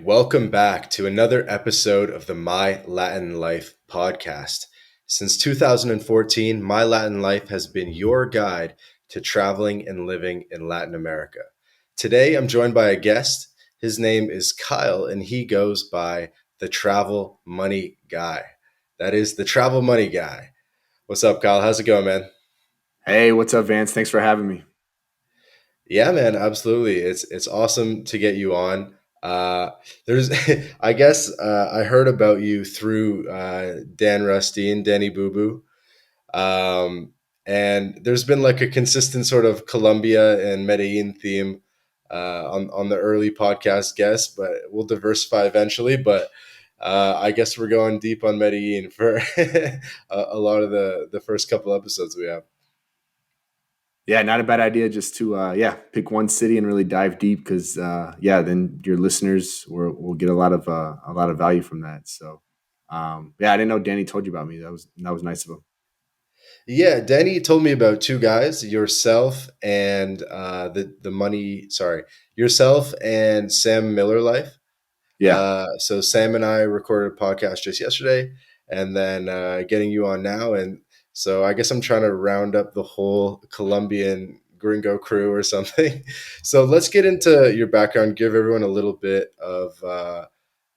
Welcome back to another episode of the My Latin Life podcast. Since 2014, My Latin Life has been your guide to traveling and living in Latin America. Today, I'm joined by a guest. His name is Kyle, and he goes by the Travel Money Guy. That is the Travel Money Guy. What's up, Kyle? How's it going, man? Hey, what's up, Vance? Thanks for having me. Yeah, man, absolutely. It's awesome to get you on. There's, I guess, I heard about you through Dan Rustine, Danny Boo Boo, um, and there's been like a consistent sort of Colombia and Medellin theme on the early podcast guests, but we'll diversify eventually. But I guess we're going deep on Medellin for a lot of the first couple episodes we have. Yeah, not a bad idea just to pick one city and really dive deep because then your listeners will get a lot of value from that. So I didn't know Danny told you about me. That was nice of him. Yeah, Danny told me about two guys, yourself and the money. Sorry, yourself and Sam Miller Life. Yeah. So Sam and I recorded a podcast just yesterday, and then getting you on now, and so I guess I'm trying to round up the whole Colombian gringo crew or something. So let's get into your background. Give everyone a little bit about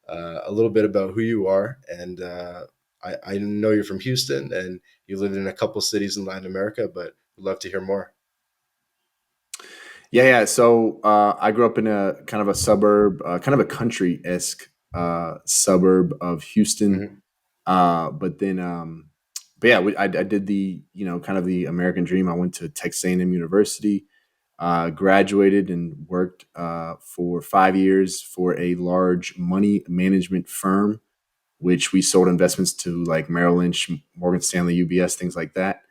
who you are. And I know you're from Houston and you lived in a couple cities in Latin America, but would love to hear more. Yeah. So I grew up in a kind of a suburb, kind of a country-esque suburb of Houston. Hmm. But then, I did the, kind of the American dream. I went to Texas A&M University, graduated and worked for 5 years for a large money management firm, which we sold investments to like Merrill Lynch, Morgan Stanley, UBS, things like that.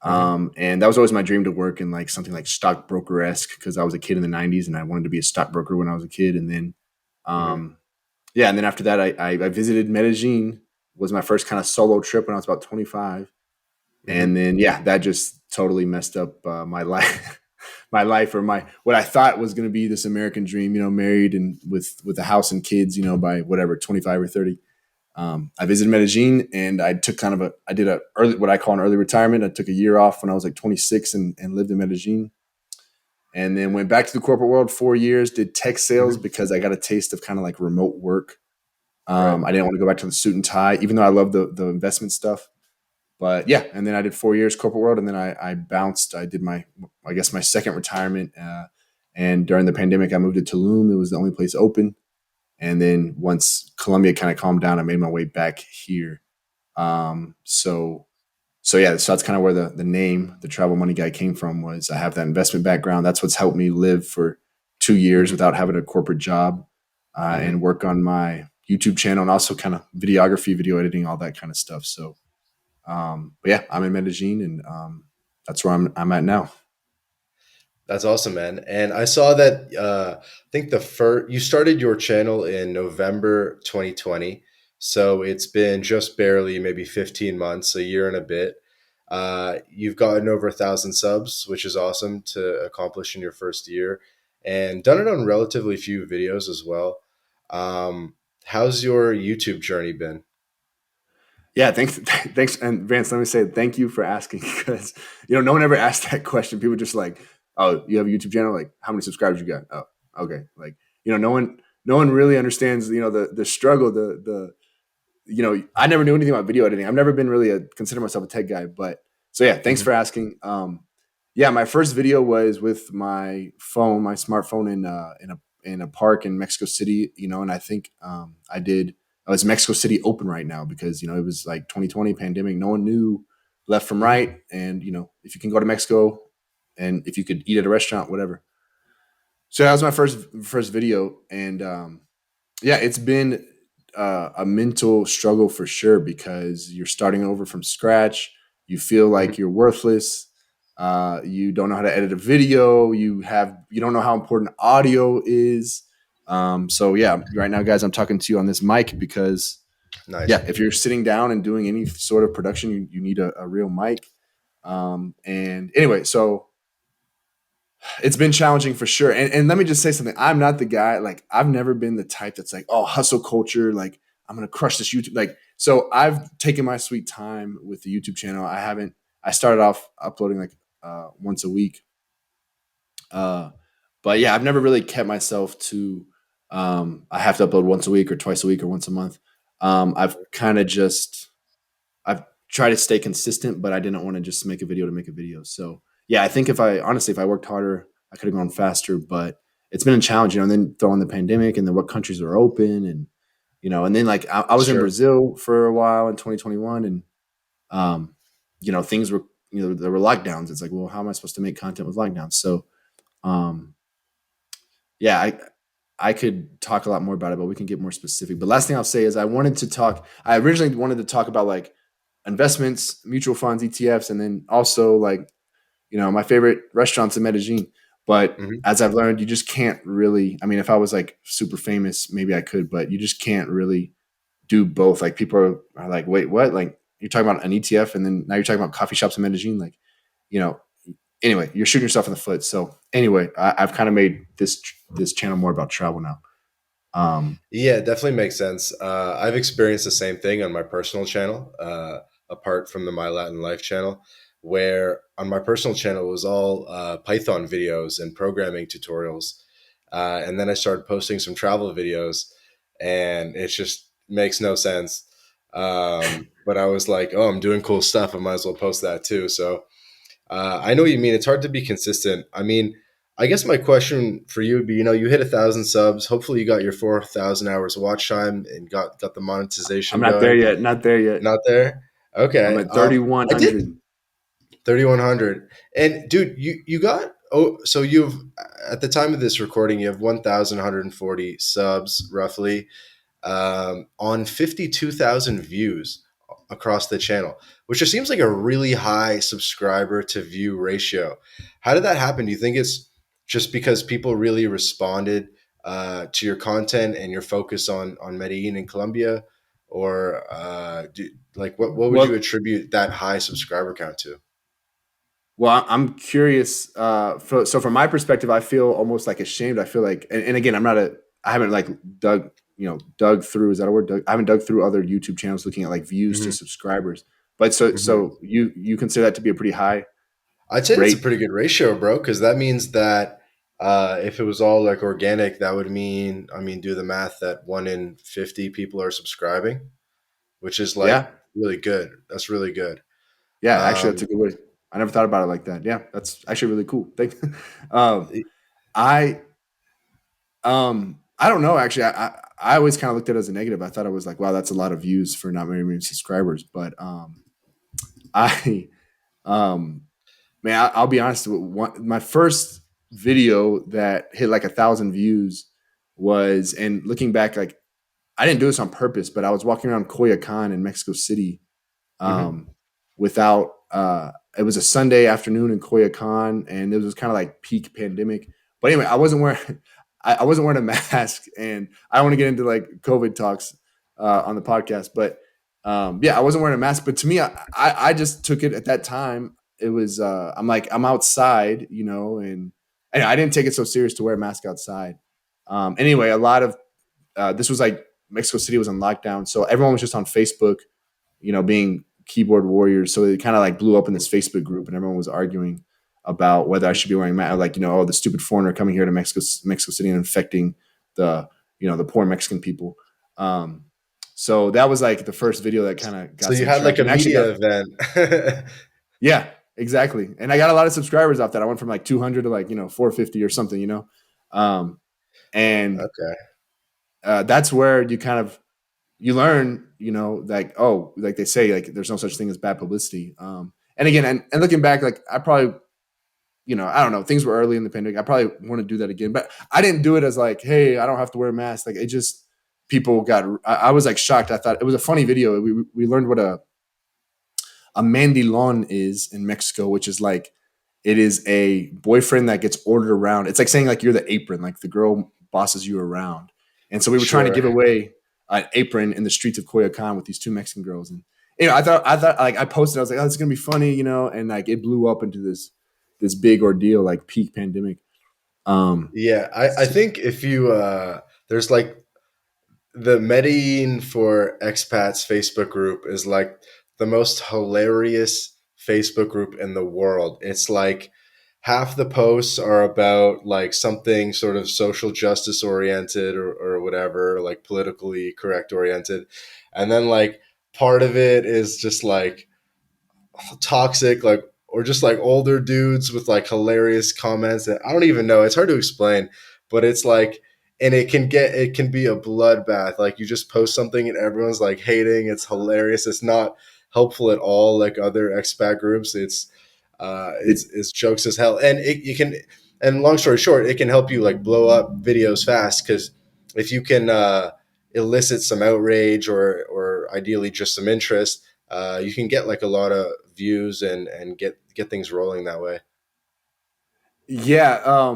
Hmm. And that was always my dream to work in like something like stockbroker esque because I was a kid in the 90s and I wanted to be a stockbroker when I was a kid. And then, Hmm. um, and then after that, I visited Medellin. Was my first kind of solo trip when I was about 25. Hmm. And then, that just totally messed up my life, my life, or my what I thought was going to be this American dream. Married and with a house and kids. By whatever 25 or 30. I visited Medellin and I did a early what I call an early retirement. I took a year off when I was like 26 and lived in Medellin, and then went back to the corporate world 4 years. Did tech sales Hmm. because I got a taste of kind of like remote work. Right. I didn't want to go back to the suit and tie, even though I love the investment stuff. But yeah, and then I did 4 years corporate world, and then I bounced. I did I guess my second retirement, and during the pandemic, I moved to Tulum. It was the only place open, and then once Colombia kind of calmed down, I made my way back here. Um, so so that's kind of where the name, the Travel Money Guy, came from. Was I have that investment background? That's what's helped me live for 2 years Hmm. without having a corporate job, and Hmm. work on my YouTube channel and also kind of videography, video editing, all that kind of stuff. So, but yeah, I'm in Medellin, and that's where I'm at now. That's awesome, man. And I saw that I think the first you started your channel in November 2020. So it's been just barely maybe 15 months, a year and a bit. You've gotten over 1,000 subs, which is awesome to accomplish in your first year, and done it on relatively few videos as well. How's your YouTube journey been? Yeah, thanks, thanks, and Vance. Let me say thank you for asking because no one ever asked that question. People just like, oh, you have a YouTube channel, like how many subscribers you got? Oh, okay, like no one really understands the struggle, the I never knew anything about video editing. I've never been really consider myself a tech guy, but so yeah, thanks Hmm. for asking. Yeah, my first video was with my phone, my smartphone in a park in Mexico City, and I think I did. Oh, it's Mexico City open right now because it was like 2020 pandemic. No one knew left from Hmm. right, and if you can go to Mexico, and if you could eat at a restaurant, whatever. So that was my first video, and it's been a mental struggle for sure because you're starting over from scratch. You feel like Hmm. you're worthless. You don't know how to edit a video. You don't know how important audio is. So yeah, right now, guys, I'm talking to you on this mic because Nice. yeah, if you're sitting down and doing any sort of production, you need a real mic. And anyway, so It's been challenging for sure. And let me just say something. I'm not the guy, like, I've never been the type that's like, oh, hustle culture, like, I'm gonna crush this YouTube. Like, so I've taken my sweet time with the YouTube channel. I started off uploading like once a week. Uh but yeah, I've never really kept myself to I have to upload once a week or twice a week or once a month. I've kind of just I've tried to stay consistent, but I didn't want to just make a video to make a video. So yeah, I think if I worked harder, I could have gone faster. But it's been a challenge, and then throw in the pandemic, and then what countries are open, and and then like I was in Sure. Brazil for a while in 2021, and um, things were there were lockdowns. It's like, well, how am I supposed to make content with lockdowns? So um, yeah, I could talk a lot more about it, but we can get more specific. But last thing I'll say is I originally wanted to talk about like investments, mutual funds, ETFs, and then also like, my favorite restaurants in Medellin. But Hmm. as I've learned, you just can't really, I mean, if I was like super famous, maybe I could, but you just can't really do both. Like people are like, wait, what? Like you're talking about an ETF and then now you're talking about coffee shops in Medellin. Like, you know, anyway, you're shooting yourself in the foot. So anyway, I've kind of made this channel more about travel now. Um, Yeah, it definitely makes sense. I've experienced the same thing on my personal channel, apart from the My Latin Life channel, where on my personal channel it was all Python videos and programming tutorials. And then I started posting some travel videos, and it just makes no sense. But I was like, oh, I'm doing cool stuff. I might as well post that too. So I know what you mean. It's hard to be consistent. I mean, I guess my question for you would be, you hit 1,000 subs. Hopefully, you got your 4,000 hours watch time and got the I'm monetization not there going. yet. Not there yet. Not there. I'm Okay. at I did 3,100. 3,100. And dude, you got so you've at the time of this recording, you have 1,140 subs roughly, on 52,000 views across the channel, which just seems like a really high subscriber to view ratio. How did that happen? Do you think it's just because people really responded to your content and your focus on Medellin and Colombia? Or what would you Well, attribute that high subscriber count to? I'm curious. So from my perspective, I feel almost like ashamed. I feel like, and again, I haven't like dug through. Is that a word? I haven't dug through other YouTube channels looking at like views to Hmm. subscribers. But so Hmm. so you consider that to be a pretty high I'd say that's a rate? pretty good ratio, bro, because that means that if it was all like organic, that would mean, I mean, do the math that 1 in 50 people are subscribing, which is like Yeah, really good. That's really good. yeah. Actually, that's Um, a good way. I never thought about it like that. Yeah, that's actually really cool. Thank. um, I I don't know. Actually, I always kind of looked at it as a negative. I thought it was like, wow, that's a lot of views for not very many subscribers. But I um man, I'll be honest. My first video that hit like 1,000 views was, and looking back, like I didn't do this on purpose, but I was walking around Coyoacan in Mexico City, mhm. um, without. It was a Sunday afternoon in Coyoacan, and it was kind of like peak pandemic. But anyway, I wasn't wearing. I wasn't wearing a mask, and I don't want to get into like COVID talks on the podcast, but yeah, I wasn't wearing a mask. But to me, I just took it at that time. It was I'm like I'm outside, and I didn't take it so serious to wear a mask outside. Anyway, a lot of this was like Mexico City was on lockdown, so everyone was just on Facebook, being keyboard warriors. So it kind of like blew up in this Facebook group, and everyone was arguing about whether I should be wearing mask. Like, oh, the stupid foreigner coming here to Mexico City and infecting the the poor Mexican people. Um, so that was like the first video that kind of So got you some had like a traction. Actually, got media event. yeah, exactly. And I got a lot of subscribers off that. I went from like 200 to like 450 or something. Um, and Okay. that's where you kind of you learn, like, oh, like they say, like there's no such thing as bad publicity. And again, and looking back, like I probably, I don't know, things were early in the pandemic. I probably want to do that again, but I didn't do it as like, hey, I don't have to wear a mask. Like it just people got. I was like shocked. I thought it was a funny video. We learned what a mandilon is in Mexico, which is like it is a boyfriend that gets ordered around. It's like saying like you're the apron, like the girl bosses you around. And so we were trying to Sure. give away an apron in the streets of Coyoacan with these two Mexican girls. And I thought like I posted, I was like, oh, it's gonna be funny, and like it blew up into this. this big ordeal, like peak pandemic. Yeah, I think if you there's like the Medellin for expats Facebook group is like the most hilarious Facebook group in the world. It's like half the posts are about like something sort of social justice oriented or whatever, like politically correct oriented. And then like part of it is just like toxic, like, or just like older dudes with like hilarious comments that I don't even know. It's hard to explain, but it's like, and it can be a bloodbath. Like you just post something and everyone's like hating. It's hilarious. It's not helpful at all. Like other expat groups, it, it's jokes as hell. And it you can, and long story short, it can help you like blow up videos fast because if you can elicit some outrage or ideally just some interest, you can get like a lot of views and get things rolling that way. Yeah,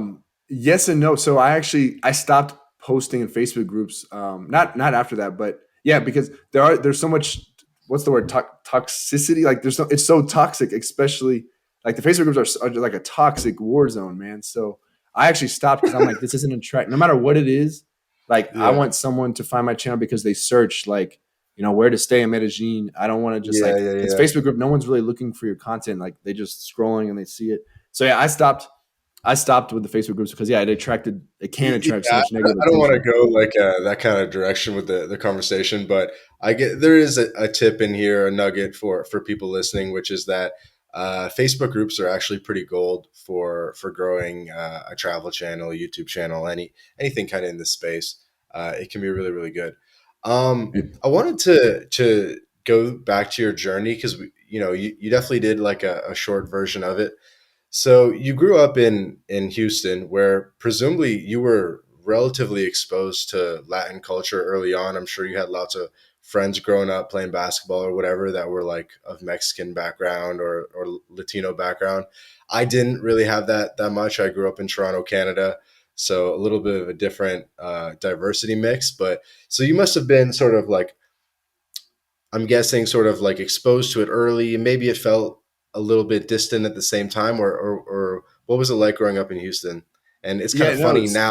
yes and no. So I stopped posting in Facebook groups. Not after that, but yeah, because there's so much, what's the word, toxicity. Like it's so toxic, especially like the Facebook groups are like a toxic war zone, man. So I actually stopped because I'm like, this isn't attract. No matter what it is, like I Yeah, want someone to find my channel because they search like, where to stay in Medellin. I don't want to just yeah, like, yeah, it's yeah. Facebook group. No one's really looking for your content. Like they just scrolling and they see it. So yeah, I stopped with the Facebook groups because yeah, it can attract so Yeah, much negative I don't want to attention. go like that kind of direction with the conversation, but I get there is a tip in here, a nugget for people listening, which is that Facebook groups are actually pretty gold for growing a travel channel, YouTube channel, anything kind of in this space. It can be really really good. It, I wanted to go back to your journey because you definitely did like a short version of it. So you grew up in Houston, where presumably you were relatively exposed to Latin culture early on. I'm sure you had lots of friends growing up playing basketball or whatever that were like of Mexican background or Latino background. I didn't really have that much. I grew up in Toronto, Canada, so a little bit of a different diversity mix. But so you must have been sort of like, I'm guessing, sort of like exposed to it early. Maybe it felt a little bit distant at the same time, or what was it like growing up in Houston? And it's kind yeah, of no, funny it's now,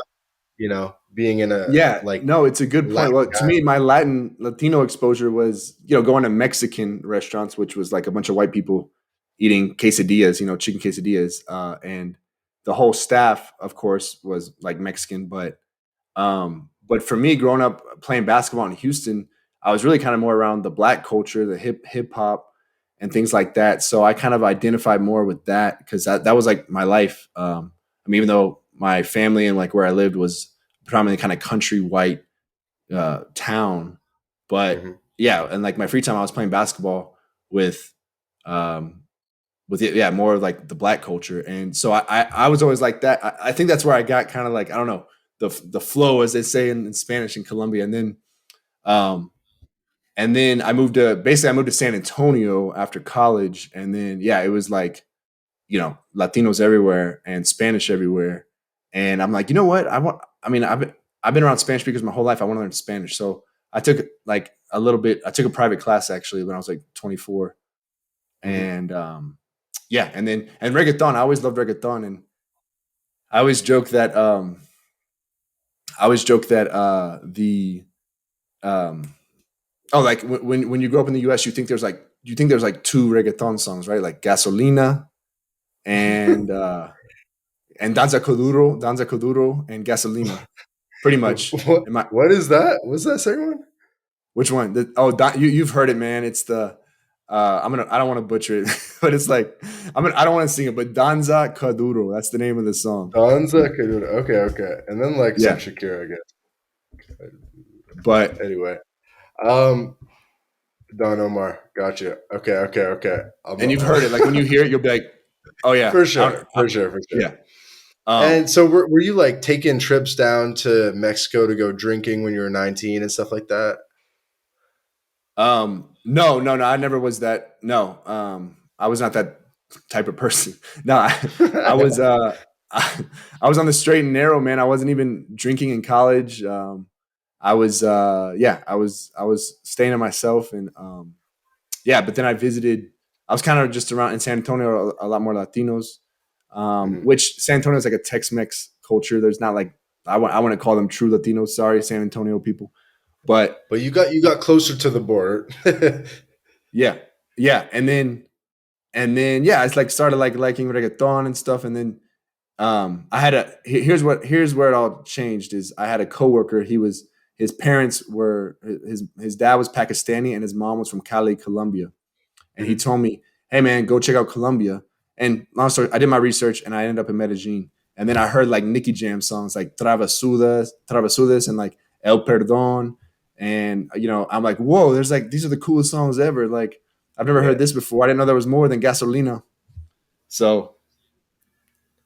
being in a yeah, like no, it's a good point. Latin Well, to guy. me, my Latino exposure was going to Mexican restaurants, which was like a bunch of white people eating quesadillas, chicken quesadillas, and the whole staff, of course, was like Mexican, but for me, growing up playing basketball in Houston, I was really kind of more around the black culture, the hip hop, and things like that. So I kind of identified more with that because that was like my life. I mean, even though my family and like where I lived was predominantly kind of country white town, but Hmm. yeah, and like my free time, I was playing basketball with um, with it, yeah, more of like the black culture. And so I was always like that. I think that's where I got kind of like, I don't know, the flow, as they say in Spanish in Colombia. Um, and then I moved to San Antonio after college. And then, yeah, it was like, Latinos everywhere and Spanish everywhere. And I'm like, you know what? I mean, I've been around Spanish speakers my whole life. I want to learn Spanish. So I took like a little bit, I took a private class actually when I was like 24. Hmm. And yeah, and reggaeton. I always loved reggaeton, and I always joke that the um like when you grow up in the U.S. you think there's like two reggaeton songs, right? Like Gasolina and Danza Kuduro, and Gasolina. Pretty much. what Am I what is that? What's that second one? Which one? You've heard it, man. It's the I don't want to butcher it, but it's like I don't want to sing it, but Danza Kuduro. That's the name of the song. Danza Kuduro. Okay, okay, and then like some Yeah, Shakira, I guess. but Anyway, um, Don Omar, gotcha. Okay, okay, okay. and you've heard it. Like when you hear it, you'll be like, "Oh yeah, For sure, for sure, for sure. yeah." Um, And so were you like taking trips down to Mexico to go drinking when you were 19 and stuff like that? no, no, no. I never was that. No, I was not that type of person. No, I was. I, I was on the straight and narrow, man. I wasn't even drinking in college. I was. Yeah, I was staying to myself, and yeah. But then I visited. I was kind of just around in San Antonio. A lot more Latinos. Hmm. which San Antonio is like a Tex-Mex culture. There's not like I want to call them true Latinos. Sorry, San Antonio people, but But you got closer to the border. yeah, yeah, and then yeah, it's like started like liking reggaeton and stuff, and then I had here's where it all changed is I had a coworker. His parents were his dad was Pakistani and his mom was from Cali, Colombia, and he Hmm. told me, "Hey man, go check out Colombia." And long story, I did my research and I ended up in Medellin, and then I heard like Nicky Jam songs like Travasudas, and like El Perdón, and I'm like, whoa, there's like these are the coolest songs ever. Like I've never heard Yeah. this before. I didn't know there was more than Gasolina. So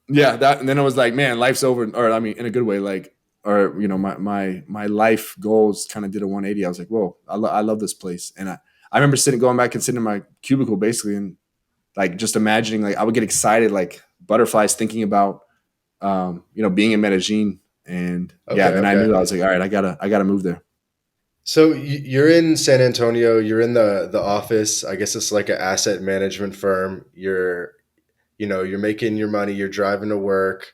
yeah, that and then I was like, man, life's over, or I mean, in a good way, like, or my life goals kind of did a 180. I was like, whoa, I love this place, and I remember going back and sitting in my cubicle basically, and like just imagining, like I would get excited, like butterflies, thinking about being in Medellin, and yeah, Okay. then I Okay. knew I was like, all right, I gotta move there. So you're in San Antonio. You're in the office. I guess it's like an asset management firm. You're making your money. You're driving to work,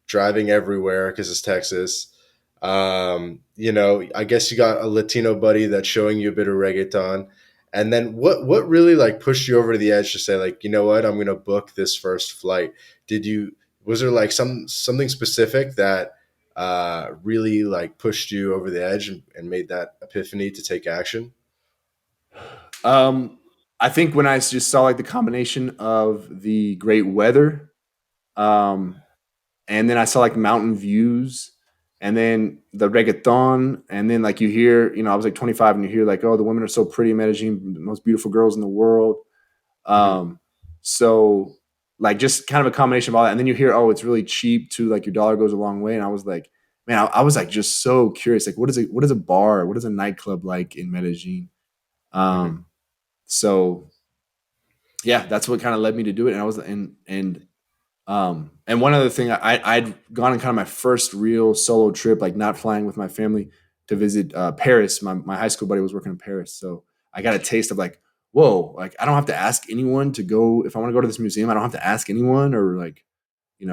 driving everywhere because it's Texas. I guess you got a Latino buddy that's showing you a bit of reggaeton. And then what really like pushed you over to the edge to say like, you know what, I'm gonna book this first flight? Did you Was there like something specific that really like pushed you over the edge and made that epiphany to take action? Um, I think when I just saw like the combination of the great weather, um, and then I saw like mountain views, and then the reggaeton, and then like you hear, I was like 25, and you hear like, oh, the women are so pretty in Medellin, the most beautiful girls in the world. Hmm. Um, so like just kind of a combination of all that, and then you hear, oh, it's really cheap too, like your dollar goes a long way, and I was like, man, I was like just so curious, like what is a bar, what is a nightclub like in Medellin? Hmm. Um, so yeah, that's what kind of led me to do it, and I was and one other thing, I'd gone on kind of my first real solo trip, like not flying with my family to visit Paris. My high school buddy was working in Paris, so I got a taste of like, whoa, like I don't have to ask anyone to go if I want to go to this museum. I don't have to ask anyone or like, do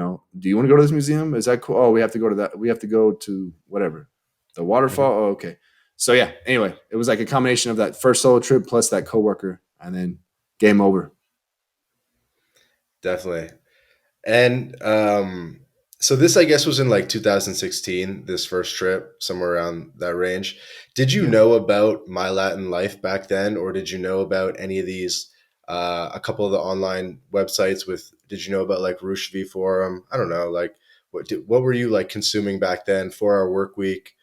you want to go to this museum? Is that cool? Oh, we have to go to that. We have to go to whatever, the waterfall. Hmm. Oh, okay. So yeah. Anyway, it was like a combination of that first solo trip plus that coworker, and then game over. Definitely. And so this, I guess, was in like 2016. This first trip, somewhere around that range. Did you Yeah. know about My Latin Life back then, or did you know about any of these? A couple of the online websites with. Did you know about like Roosh V Forum? I don't know. Like, what were you like consuming back then? 4 Hour Work Week.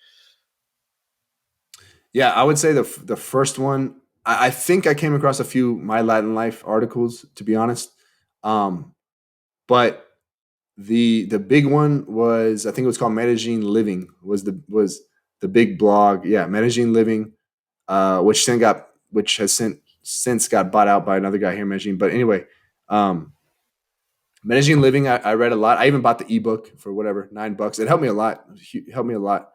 Yeah, I would say the first one. I think I came across a few My Latin Life articles, to be honest. Um, but the big one was, I think it was called Medellin Living, was the big blog. Yeah, Medellin Living, which has since got bought out by another guy here in Medellin. But anyway, um, Medellin Living, I read a lot. I even bought the ebook for whatever, $9. It helped me a lot. It helped me a lot.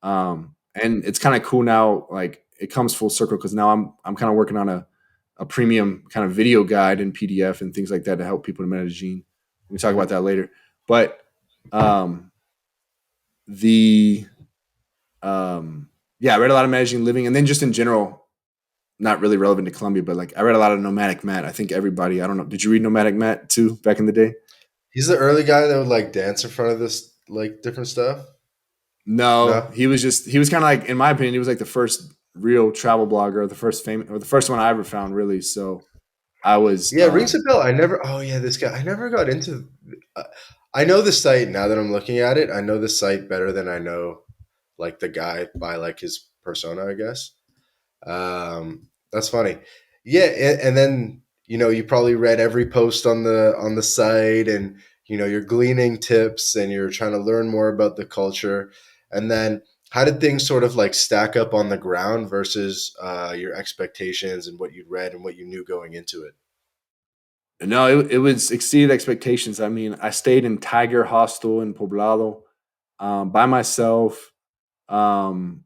And it's kind of cool now. Like it comes full circle because now I'm kind of working on a premium kind of video guide and PDF and things like that to help people in Medellin. We can talk about Hmm. that later. But um, the yeah, I read a lot of Medellin Living, and then just in general, not really relevant to Colombia, but like I read a lot of Nomadic Matt. I think everybody. I don't know. Did you read Nomadic Matt too back in the day? He's the early guy that would like dance in front of this like different stuff. No, No. he was kind of like, in my opinion, he was like the first real travel blogger, the first famous, or the first one I ever found, really. So I was, Yeah, rings a bell. I never. Oh yeah, this guy. I never got into. Uh, I know the site now that I'm looking at it. I know the site better than I know like the guy by like his persona, I guess. That's funny. Yeah, and then you probably read every post on the site, and you're gleaning tips and you're trying to learn more about the culture. And then how did things sort of like stack up on the ground versus your expectations and what you'd read and what you knew going into it? no, it was exceeded expectations. I mean, I stayed in Tiger Hostel in Poblado by myself. Um,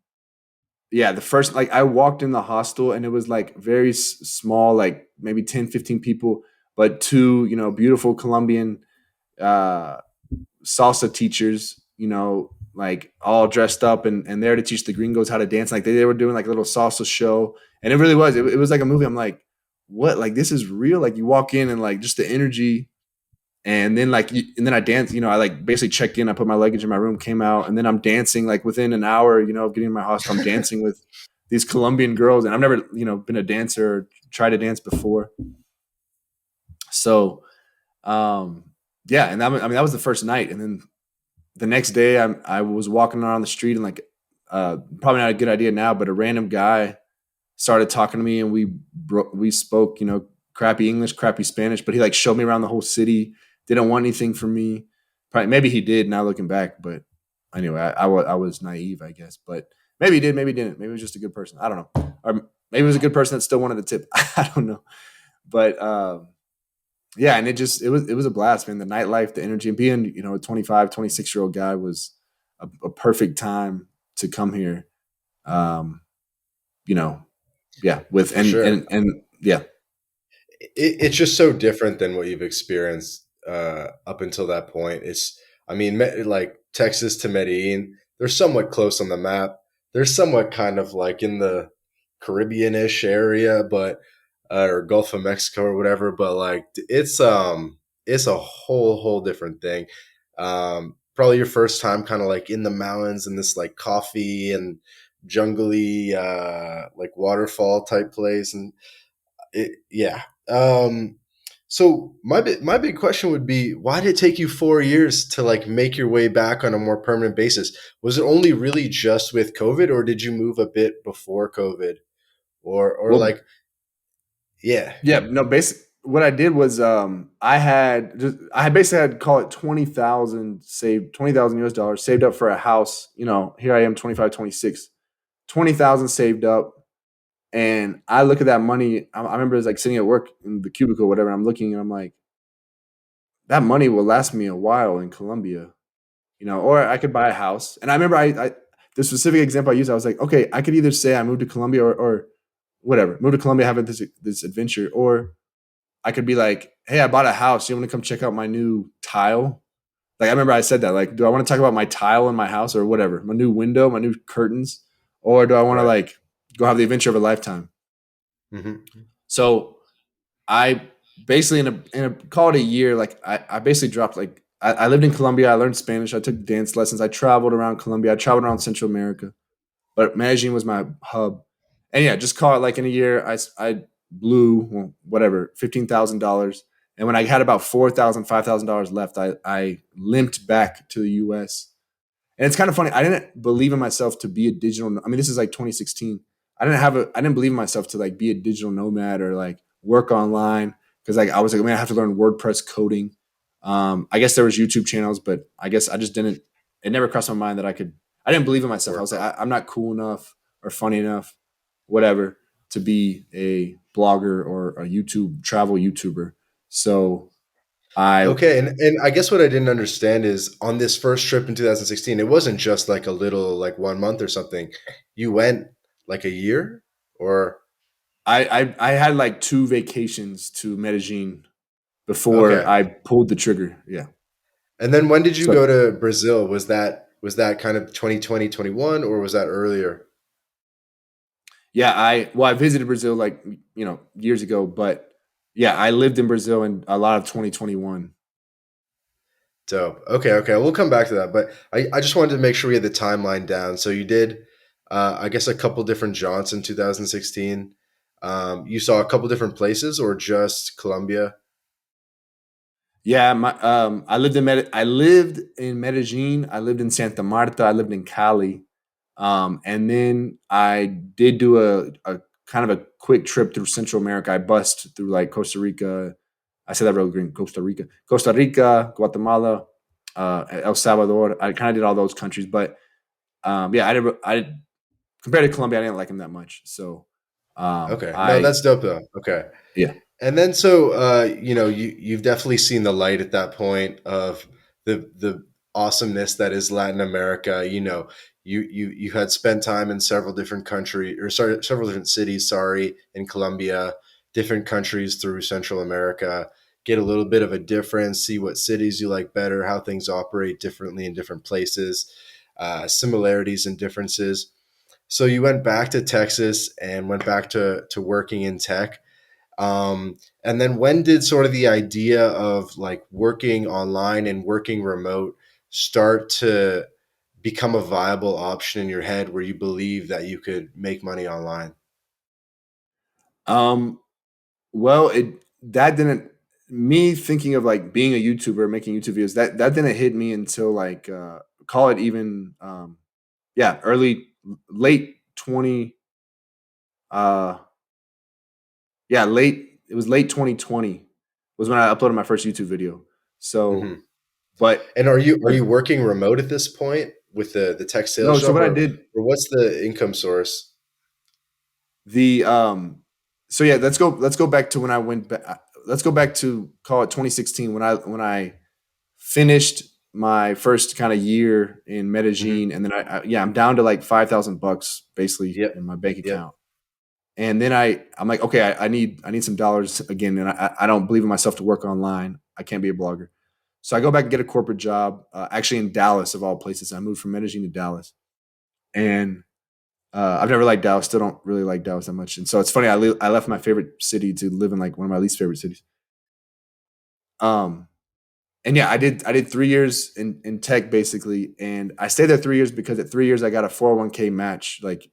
yeah, the first, like, I walked in the hostel and it was like very small, like maybe 10, 15 people, but two, beautiful Colombian uh, salsa teachers, like all dressed up and there to teach the gringos how to dance. Like they were doing like a little salsa show, and it really was. It was like a movie. I'm like, what? Like this is real. Like you walk in and like just the energy, and then and then I dance. I like basically checked in. I put my luggage in my room, came out, and then I'm dancing like within an hour. Of getting in my hostel, I'm dancing with these Colombian girls, and I've never been a dancer or tried to dance before. So um, yeah, and I mean that was the first night, and then the next day I was walking around the street and like probably not a good idea now, but a random guy started talking to me and we spoke crappy English, crappy Spanish, but he like showed me around the whole city. Didn't want anything from me. Probably maybe he did now looking back, but anyway, I was naive, I guess. But maybe he did, maybe he didn't. Maybe he was just a good person. I don't know. Or maybe he was a good person that still wanted a tip. I don't know. But yeah, and it was a blast, man. The nightlife, the energy, and being a 25, 26-year-old guy was a perfect time to come here. Um, you know, yeah, with For sure. and yeah, It's just so different than what you've experienced up until that point. I mean, like Texas to Medellin, they're somewhat close on the map. They're somewhat kind of like in the Caribbean-ish area, but or Gulf of Mexico or whatever. But like, it's a whole different thing. Probably your first time, kind of like in the mountains in this like coffee and jungly, like waterfall type place, and yeah. So my big question would be, why did it take you 4 years to like make your way back on a more permanent basis? Was it only really just with COVID, or did you move a bit before COVID, or well, like yeah? yeah, no. Basic, what I did was I had basically had call it 20,000 saved, 20,000 US dollars saved up for a house. Here I am, 25, 26, 20,000 saved up. And I look at that money. I remember it was like sitting at work in the cubicle, or whatever. I'm looking and I'm like, that money will last me a while in Colombia, or I could buy a house. And I remember the specific example I used, I was like, okay, I could either say I moved to Colombia or whatever, move to Colombia, have this adventure, or I could be like, hey, I bought a house. You want to come check out my new tile? Like I remember I said that. Like, do I want to talk about my tile in my house or whatever, my new window, my new curtains, or do I want to Right. like go have the adventure of a lifetime? Hmm. So I basically in a call it a year, like I basically dropped like I lived in Colombia. I learned Spanish. I took dance lessons. I traveled around Colombia. I traveled around Central America, but Medellin was my hub. And yeah, just call it like in a year, I blew whatever $15,000. And when I had about $4,000, $5,000 left, I limped back to the U.S. And it's kind of funny. I didn't believe in myself to be a digital. I mean, this is like 2016. I didn't believe in myself to like be a digital nomad or like work online because like I was like, man, I have to learn WordPress coding. I guess there was YouTube channels, but I guess I just didn't. It never crossed my mind that I could. I didn't believe in myself. I Work was like, on. I'm not cool enough or funny enough, whatever, to be a blogger or a YouTube travel YouTuber. So I Okay, and I guess what I didn't understand is on this first trip in 2016, it wasn't just like a little like 1 month or something. You went like a year, or I had like two vacations to Medellin before okay. I pulled the trigger. Yeah. And then when did you So go to Brazil? Was that kind of 2020, 21, or was that earlier? yeah, I visited Brazil like years ago, but yeah, I lived in Brazil in a lot of 2021. Dope. Okay, okay. We'll come back to that. But I just wanted to make sure we had the timeline down. So you did, I guess, a couple different jaunts in 2016. You saw a couple different places, or just Colombia? Yeah, I lived in Medellin, I lived in Santa Marta, I lived in Cali. And then I did do a kind of a quick trip through Central America. I bussed through like Costa Rica. I said that real green. Costa Rica, Guatemala, El Salvador. I kind of did all those countries, but yeah, I compared to Colombia, I didn't like them that much. So Okay. No, I that's dope though. Okay. yeah. And then so you've definitely seen the light at that point of the awesomeness that is Latin America. You had spent time in several different countries, or sorry, several different cities, sorry, in Colombia, different countries through Central America. get a little bit of a difference, see what cities you like better, how things operate differently in different places, similarities and differences. So you went back to Texas and went back to working in tech. And then when did sort of the idea of like working online and working remote start to become a viable option in your head where you believe that you could make money online? Um, well, it that didn't me thinking of like being a YouTuber, making YouTube videos, that didn't hit me until like call it even yeah, late 20 uh yeah, late it was late 2020 was when I uploaded my first YouTube video. So, Hmm. but And are but you working remote at this point with the tech no, sales so job, what I did or what's the income source? the so yeah, let's go back to when I went back let's go back to call it 2016 when I finished my first kind of year in Hmm. Medellin, and then yeah, I'm down to like $5,000 basically Yep. in my bank Yep. account. And then I'm like, okay, I need some dollars again, and I don't believe in myself to work online. I can't be a blogger, so I go back and get a corporate job, actually in Dallas of all places. I moved from Medellin to Dallas, and I've never liked Dallas. Still don't really like Dallas that much. And so it's funny. I left my favorite city to live in like one of my least favorite cities. Um, and yeah, I did 3 years in tech basically, and I stayed there 3 years because at 3 years I got a 401k match. Like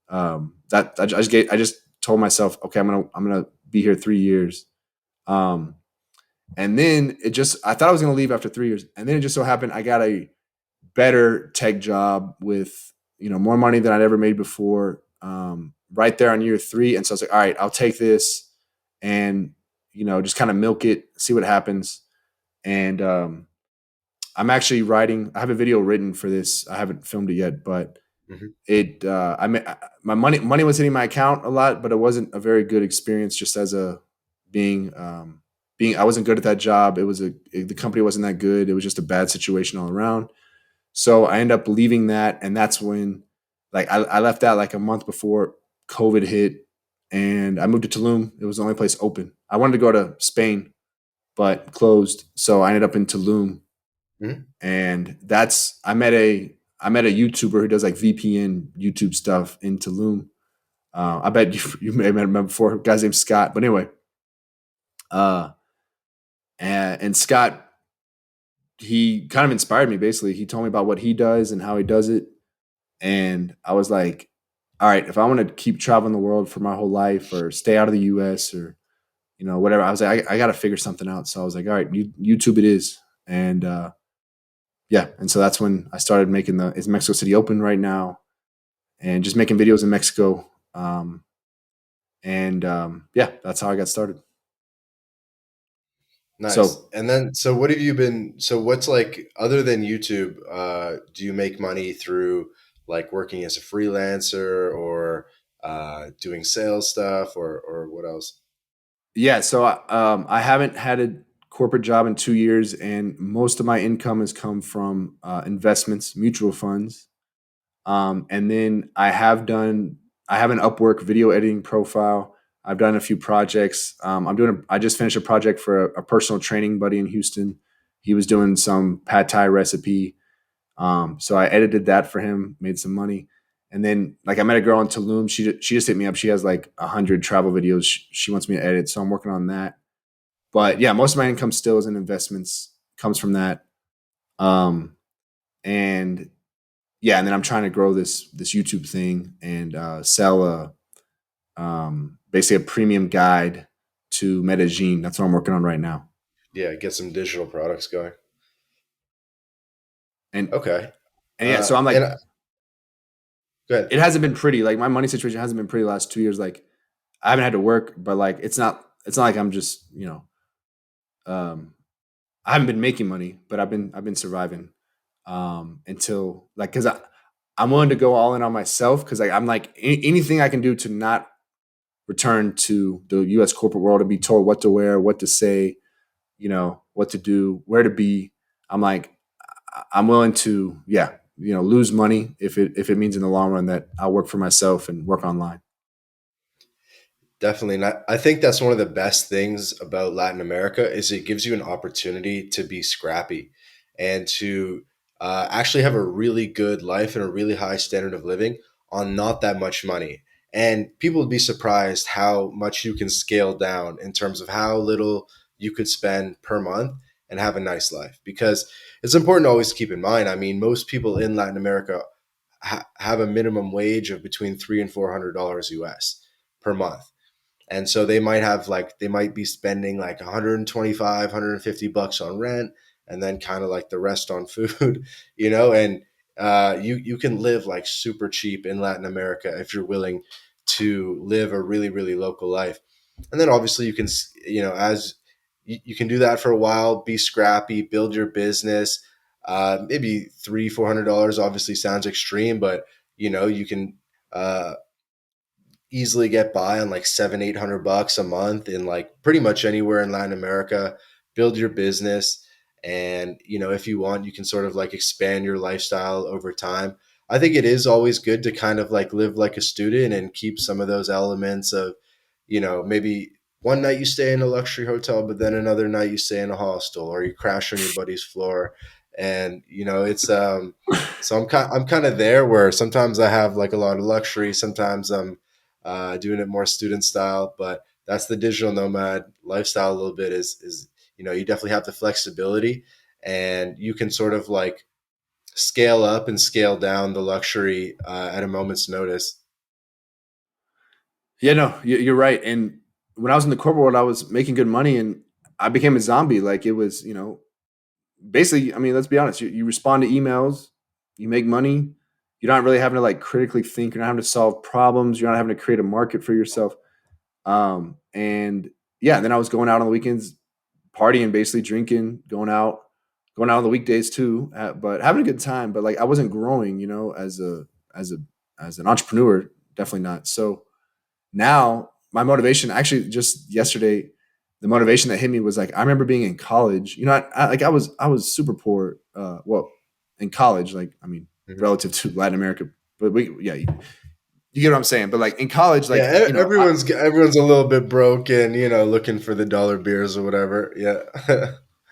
that I just told myself, okay, I'm gonna be here 3 years. Um, and then it just I thought I was gonna leave after 3 years, and then it just so happened I got a better tech job with more money than I'd ever made before. Right there on year three, and so I was like, all right, I'll take this, and just kind of milk it, see what happens. And I'm actually writing. I have a video written for this. I haven't filmed it yet, but Hmm. it my money was hitting my account a lot, but it wasn't a very good experience. Just as a being being I wasn't good at that job. The company wasn't that good. It was just a bad situation all around. So I end up leaving that, and that's when, like, I left that like a month before COVID hit, and I moved to Tulum. It was the only place open. I wanted to go to Spain, but closed. So I ended up in Tulum, Hmm. and I met a YouTuber who does like VPN YouTube stuff in Tulum. I bet you may have met him before. Guy's named Scott. But anyway, uh, and Scott, he kind of inspired me. Basically, he told me about what he does and how he does it. And I was like, all right, if I want to keep traveling the world for my whole life or stay out of the US or, whatever, I was like, I got to figure something out. So I was like, all right, YouTube it is. And yeah. And so that's when I started making is Mexico City open right now and just making videos in Mexico. And yeah, that's how I got started. Nice. So And then, so what have you been? So what's like other than YouTube? Do you make money through like working as a freelancer or doing sales stuff, or what else? yeah, so I haven't had a corporate job in 2 years, and most of my income has come from investments, mutual funds. And then I have an Upwork video editing profile. I've done a few projects. I just finished a project for a personal training buddy in Houston. He was doing some pad thai recipe. So I edited that for him, made some money. And then like I met a girl in Tulum. She just hit me up. She has like 100 travel videos she wants me to edit. So I'm working on that. But Mhm. yeah, most of my income still is in investments, comes from that. Um, and yeah, and then I'm trying to grow this YouTube thing and sell basically a premium guide to Medellin. That's what I'm working on right now. Yeah, get some digital products going. And Okay. and yeah, so I'm And like, go ahead. it hasn't been pretty. Like my money situation hasn't been pretty the last 2 years. Like I haven't had to work, but like it's not like I'm just um, I haven't been making money, but I've been surviving until like because I'm willing to go all in on myself because like I'm like anything I can do to not return to the U.S. corporate world and be told what to wear, what to say, what to do, where to be. I'm like, I'm willing to, yeah, lose money if it means in the long run that I'll work for myself and work online. Definitely not. I think that's one of the best things about Latin America is it gives you an opportunity to be scrappy and to actually have a really good life and a really high standard of living on not that much money. And people would be surprised how much you can scale down in terms of how little you could spend per month and have a nice life. Because it's important to always keep in mind. I mean, most people in Latin America have a minimum wage of between $300 and $400 US per month, and so they might have like they might be spending like 125 $150 on rent, and then kind of like the rest on food, and you can live like super cheap in Latin America if you're willing to live a really really local life. And then obviously you can, as you can do that for a while, be scrappy, build your business. Maybe $300-400 obviously sounds extreme, but you can uh, easily get by on like 700-800 bucks a month in like pretty much anywhere in Latin America. Build your business, and if you want, you can sort of like expand your lifestyle over time. I think it is always good to kind of like live like a student and keep some of those elements of, maybe one night you stay in a luxury hotel, but then another night you stay in a hostel or you crash on your buddy's floor. And it's so I'm kind of there where sometimes I have like a lot of luxury, sometimes I'm doing it more student style. But that's the digital nomad lifestyle a little bit, is you definitely have the flexibility, and you can sort of like scale up and scale down the luxury at a moment's notice. Yeah, no, you're right. And when I was in the corporate world, I was making good money, and I became a zombie. Like it was, basically. I mean, let's be honest. You respond to emails, you make money. You're not really having to like critically think. You're not having to solve problems. You're not having to create a market for yourself. And yeah, then I was going out on the weekends, partying, basically drinking, going out on the weekdays too, but having a good time. But like I wasn't growing, as a as an entrepreneur, definitely not. So now my motivation, actually, just yesterday, the motivation that hit me was like I remember being in college. I was super poor. Well, in college, like I mean, Mhm. relative to Latin America, but you get what I'm saying. But like in college, like Yeah, everyone's a little bit broken, looking for the dollar beers or whatever. Yeah.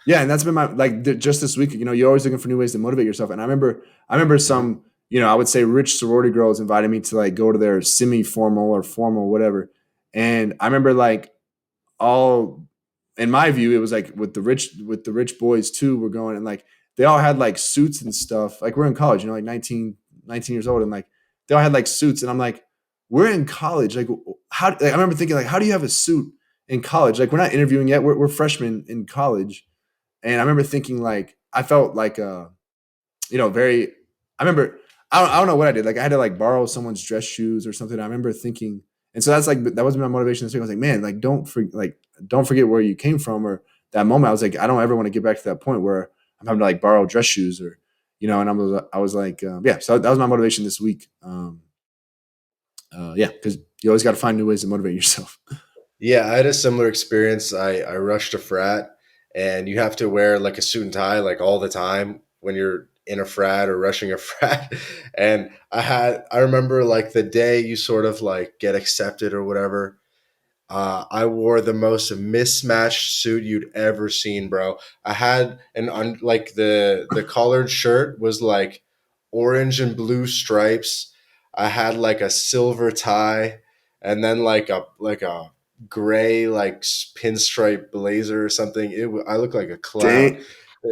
yeah, and that's been my like just this week. You're always looking for new ways to motivate yourself. And I remember Mhm. some, I would say rich sorority girls invited me to like go to their semi-formal or formal whatever. And I remember like all in my view, it was like with the rich boys too. We're going and like they all had like suits and stuff. Like we're in college, like 19 years old, and like they all had like suits, and I'm like, we're in college. Like how? Like, I remember thinking like, how do you have a suit in college? Like we're not interviewing yet. We're freshmen in college, and I remember thinking like I felt like very. I remember I don't know what I did. Like I had to like borrow someone's dress shoes or something. I remember thinking, and so that's like that was my motivation this week. I was like, man, like don't forget where you came from or that moment. I was like, I don't ever want to get back to that point where I'm having to like borrow dress shoes or And I was like, yeah. So that was my motivation this week. Yeah, because you always got to find new ways to motivate yourself. Yeah, I had a similar experience. I rushed a frat, and you have to wear like a suit and tie like all the time when you're in a frat or rushing a frat. And I remember like the day you sort of like get accepted or whatever. I wore the most mismatched suit you'd ever seen, bro. I had like the collared shirt was like orange and blue stripes. I had like a silver tie, and then like a gray like pinstripe blazer or something. I looked like a clown Dang,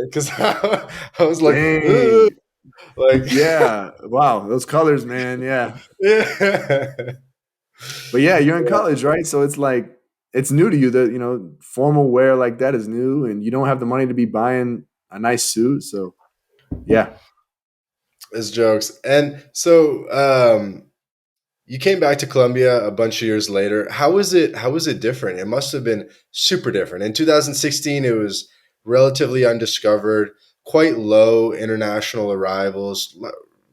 because I was like, "Ugh," dang, like yeah. Wow, those colors, man. Yeah. yeah. But yeah, you're in college, right? So it's like it's new to you that formal wear like that is new, and you don't have the money to be buying a nice suit. So yeah, It's jokes. And so you came back to Colombia a bunch of years later. How was it different? It must have been super different. In 2016 it was relatively undiscovered, quite low international arrivals,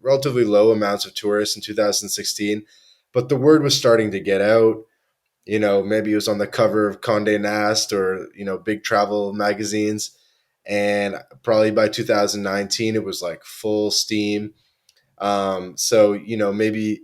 relatively low amounts of tourists in 2016, but the word was starting to get out. Maybe it was on the cover of Condé Nast or big travel magazines, and probably by 2019 it was like full steam. So maybe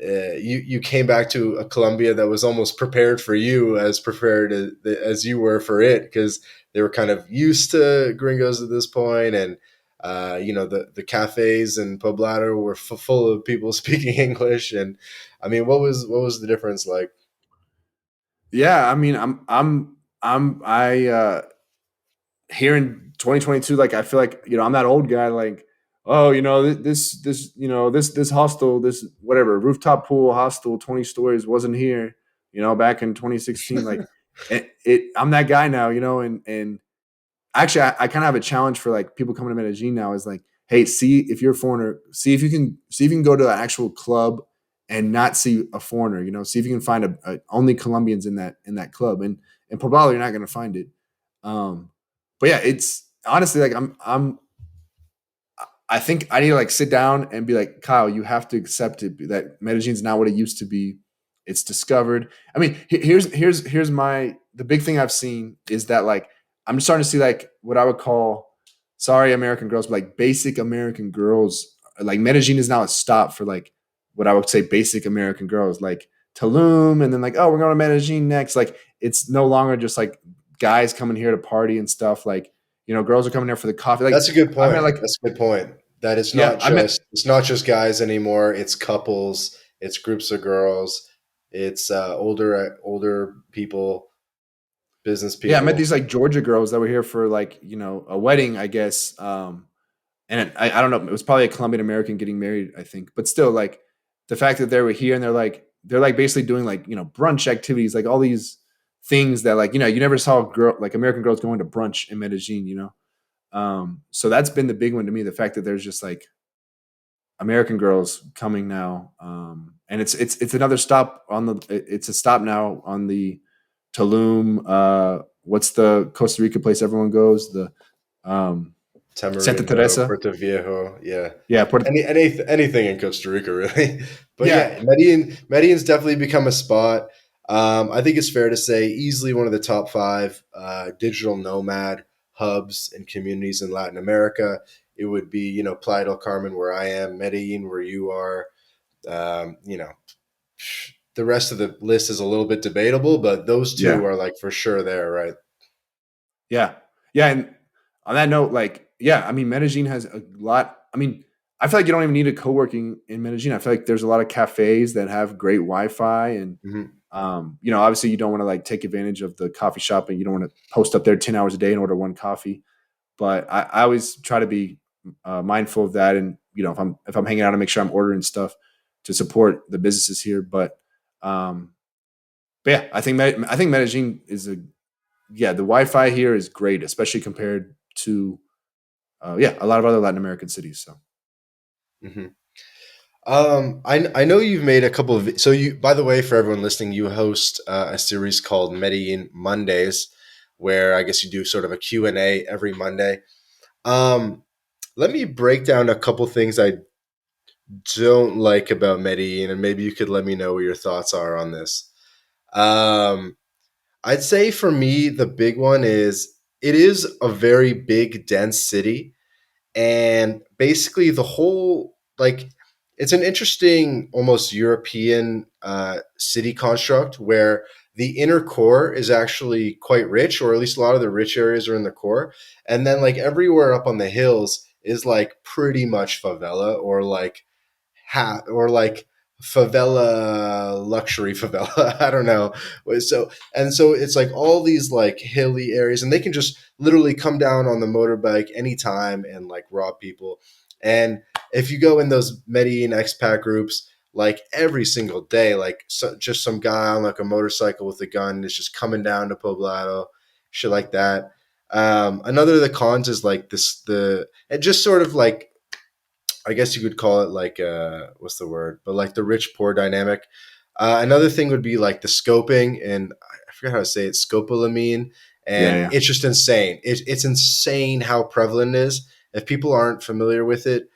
you came back to a Colombia that was almost prepared for you, as prepared as you were for it, because they were kind of used to gringos at this point, and the cafes in Poblado were full of people speaking English. And I mean, what was the difference like? Yeah, I mean, here in 2022, like I feel like I'm that old guy, like, oh, this hostel, this whatever rooftop pool hostel, 20 stories wasn't here, back in 2016. Like, I'm that guy now, and actually, I kind of have a challenge for like people coming to Medellin now. Is like, hey, see if you're a foreigner, see if you can go to an actual club and not see a foreigner. See if you can find only Colombians in that club. And in Poblado, you're not going to find it. Um, but yeah, it's honestly like I think I need to like sit down and be like, Kyle, you have to accept it that Medellin's not what it used to be. It's discovered. I mean, here's my the big thing I've seen is that like I'm starting to see like what I would call sorry American girls, but like basic American girls. Like Medellin is now a stop for like what I would say basic American girls, like Tulum, and then like, oh, we're going to Medellin next. Like it's no longer just like guys coming here to party and stuff. Like, girls are coming here for the coffee. Like That's a good I met point. like That's a good point. That yeah, I met it's not just guys anymore. It's couples. It's groups of girls. It's older people, business yeah, I met people. these like Georgia girls that were here for like, a wedding, I guess. And I don't know, it was probably a Colombian American getting married, I think. But still, like the fact that they were here and they're like basically doing like, brunch activities, like all these things that like, you never saw like American girls going to brunch in Medellin. So that's been the big one to me, the fact that there's just like American girls coming now. And it's another stop on it's a stop now on the Tulum. What's the Costa Rica place everyone goes? The Santa Tamarindo, Teresa. Puerto Viejo, yeah. Yeah, Anything in Costa Rica, really. But yeah, yeah, Medellin, definitely become a spot. I think it's fair to say easily one of the top five digital nomad hubs and communities in Latin America. It would be, Playa del Carmen, where I am, Medellin, where you are. Um, you know, the rest of the list is a little bit debatable, but those two yeah, are like for sure there, right? yeah, yeah. And on that note, like, yeah, I mean, Medellin has a lot. I mean, I feel like you don't even need a co-working in Medellin. I feel like there's a lot of cafes that have great Wi-Fi, and Hmm. obviously you don't want to like take advantage of the coffee shop, and you don't want to post up there 10 hours a day and order one coffee. But I always try to be mindful of that, and if I'm hanging out, I make sure I'm ordering stuff to support the businesses here. Um, but yeah, I think Medellin is the Wi-Fi here is great, especially compared to a lot of other Latin American cities. So Hmm. I know you've made a couple of so you by the way for everyone listening, you host a series called Medellin Mondays, where I guess you do sort of a Q&A every Monday. Um, Let me break down a couple things I don't like about Medellin, and maybe you could let me know what your thoughts are on this. Um, I'd say for me the big one is it is a very big dense city, and basically the whole like it's an interesting almost European city construct where the inner core is actually quite rich, or at least a lot of the rich areas are in the core, and then like everywhere up on the hills is like pretty much favela, or like or like favela, luxury favela. I don't know. So it's like all these like hilly areas, and they can just literally come down on the motorbike anytime and like rob people. And if you go in those Medellin expat groups, like every single day, like just some guy on like a motorcycle with a gun is just coming down to Poblado, shit like that. Another of the cons is like and just sort of like I guess you could call it like what's the word? But like the rich poor dynamic. Another thing would be like the scoping, and I forget how to say it, scopolamine, yeah, and yeah, it's just insane. It's insane how prevalent it is. If people aren't familiar with it,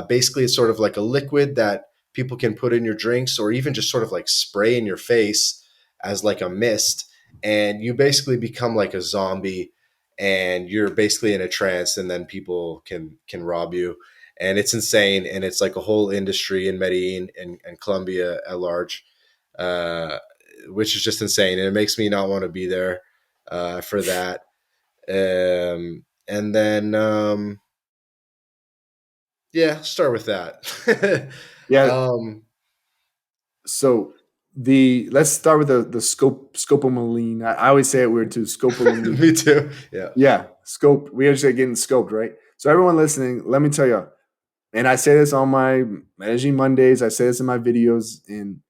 basically it's sort of like a liquid that people can put in your drinks, or even just sort of like spray in your face as like a mist, and you basically become like a zombie, and you're basically in a trance, and then people can rob you. and it's insane. And it's like a whole industry in Medellin and Colombia at large, uh, which is just insane. And it makes me not want to be there for that. And then, yeah, start with that. Yeah. um, So the let's start with the scopolamine. I always say it weird too. Scopolamine. Me too. Yeah. Yeah, scope. We are just getting scoped, right? So everyone listening, let me tell you, and I say this on my managing Mondays. I say this in my videos, and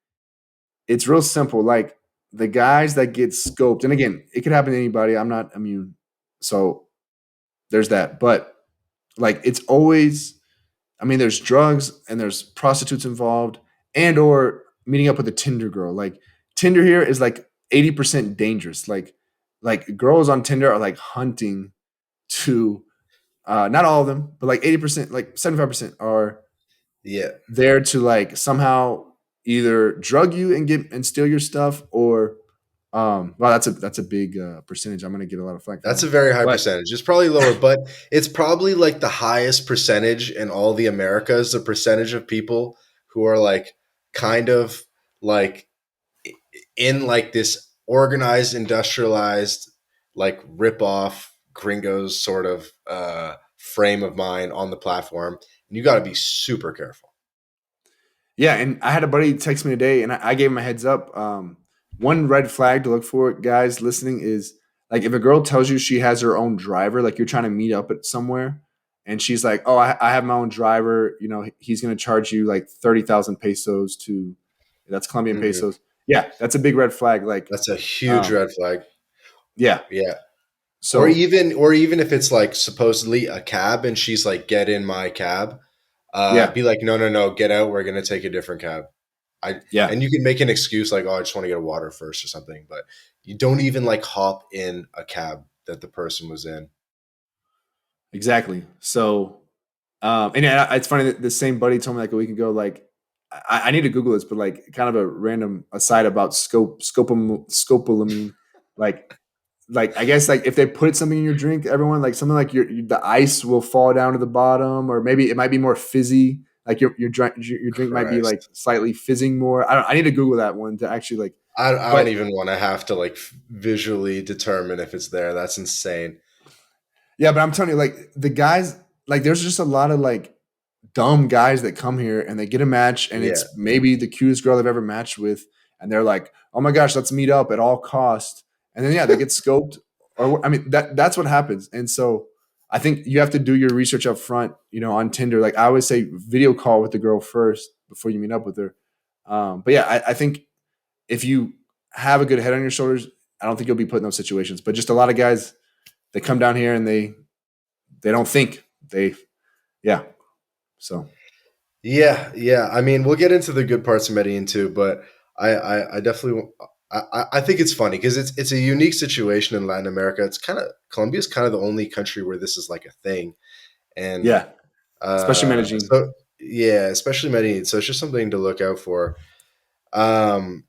it's real simple. Like the guys that get scoped, and again, it could happen to anybody. I'm not immune, so there's that. But like, it's always. I mean, there's drugs and there's prostitutes involved, and or meeting up with a Tinder girl. Like Tinder here is like 80% dangerous. Like girls on Tinder are like hunting to not all of them, but like 80%, like 75% are Yeah. there to like somehow either drug you and get and steal your stuff or well that's a big percentage. I'm gonna get a lot of flack for that That's one. a very high But percentage. It's probably lower, but it's probably like the highest percentage in all the Americas, the percentage of people who are like kind of like in like this organized, industrialized, like rip off gringos sort of frame of mind on the platform. And you got to be super careful. yeah, and I had a buddy text me today, and I gave him a heads up. One red flag to look for, guys listening, is like if a girl tells you she has her own driver, like you're trying to meet up at somewhere, and she's like, "Oh, I have my own driver. You know, he's going to charge you like 30,000 pesos to that's Colombian Mhm. pesos." Yeah, that's a big red flag. Like, That's a huge um, red flag. yeah, Yeah. so Or even if it's like supposedly a cab and she's like, get in my cab, yeah, be like, no, no, no, get out. We're gonna take a different cab. I yeah, And you can make an excuse like, oh, I just want to get a water first or something, but you don't even like hop in a cab that the person was in. exactly. So and yeah, it's funny that the same buddy told me like a week ago, like I need to Google this, but like kind of a random aside about scopolamine, like like I guess like if they put something in your drink, everyone like something like the ice will fall down to the bottom, or maybe it might be more fizzy. Like your drink might be like Christ. slightly fizzing more. I don't. I need to Google that one to actually like. I don't But even want to have to like visually determine if it's there. That's insane. yeah, but I'm telling you, like the guys, like there's just a lot of like dumb guys that come here and they get a match and Yeah. it's maybe the cutest girl they've ever matched with and they're like, "Oh my gosh, let's meet up at all cost." And then yeah, they get scoped or I mean that's what happens. And so I think you have to do your research up front, on Tinder. Like I always say video call with the girl first before you meet up with her. But yeah, I think if you have a good head on your shoulders, I don't think you'll be put in those situations. But just a lot of guys, they come down here and they don't think. Yeah. So Yeah, yeah. I mean, we'll get into the good parts of Medellin too, but I definitely, I think it's funny because it's a unique situation in Latin America. It's kind of Colombia is kind of the only country where this is like a thing, and yeah, especially Medellin. so yeah, especially Medellin. So it's just something to look out for. Um,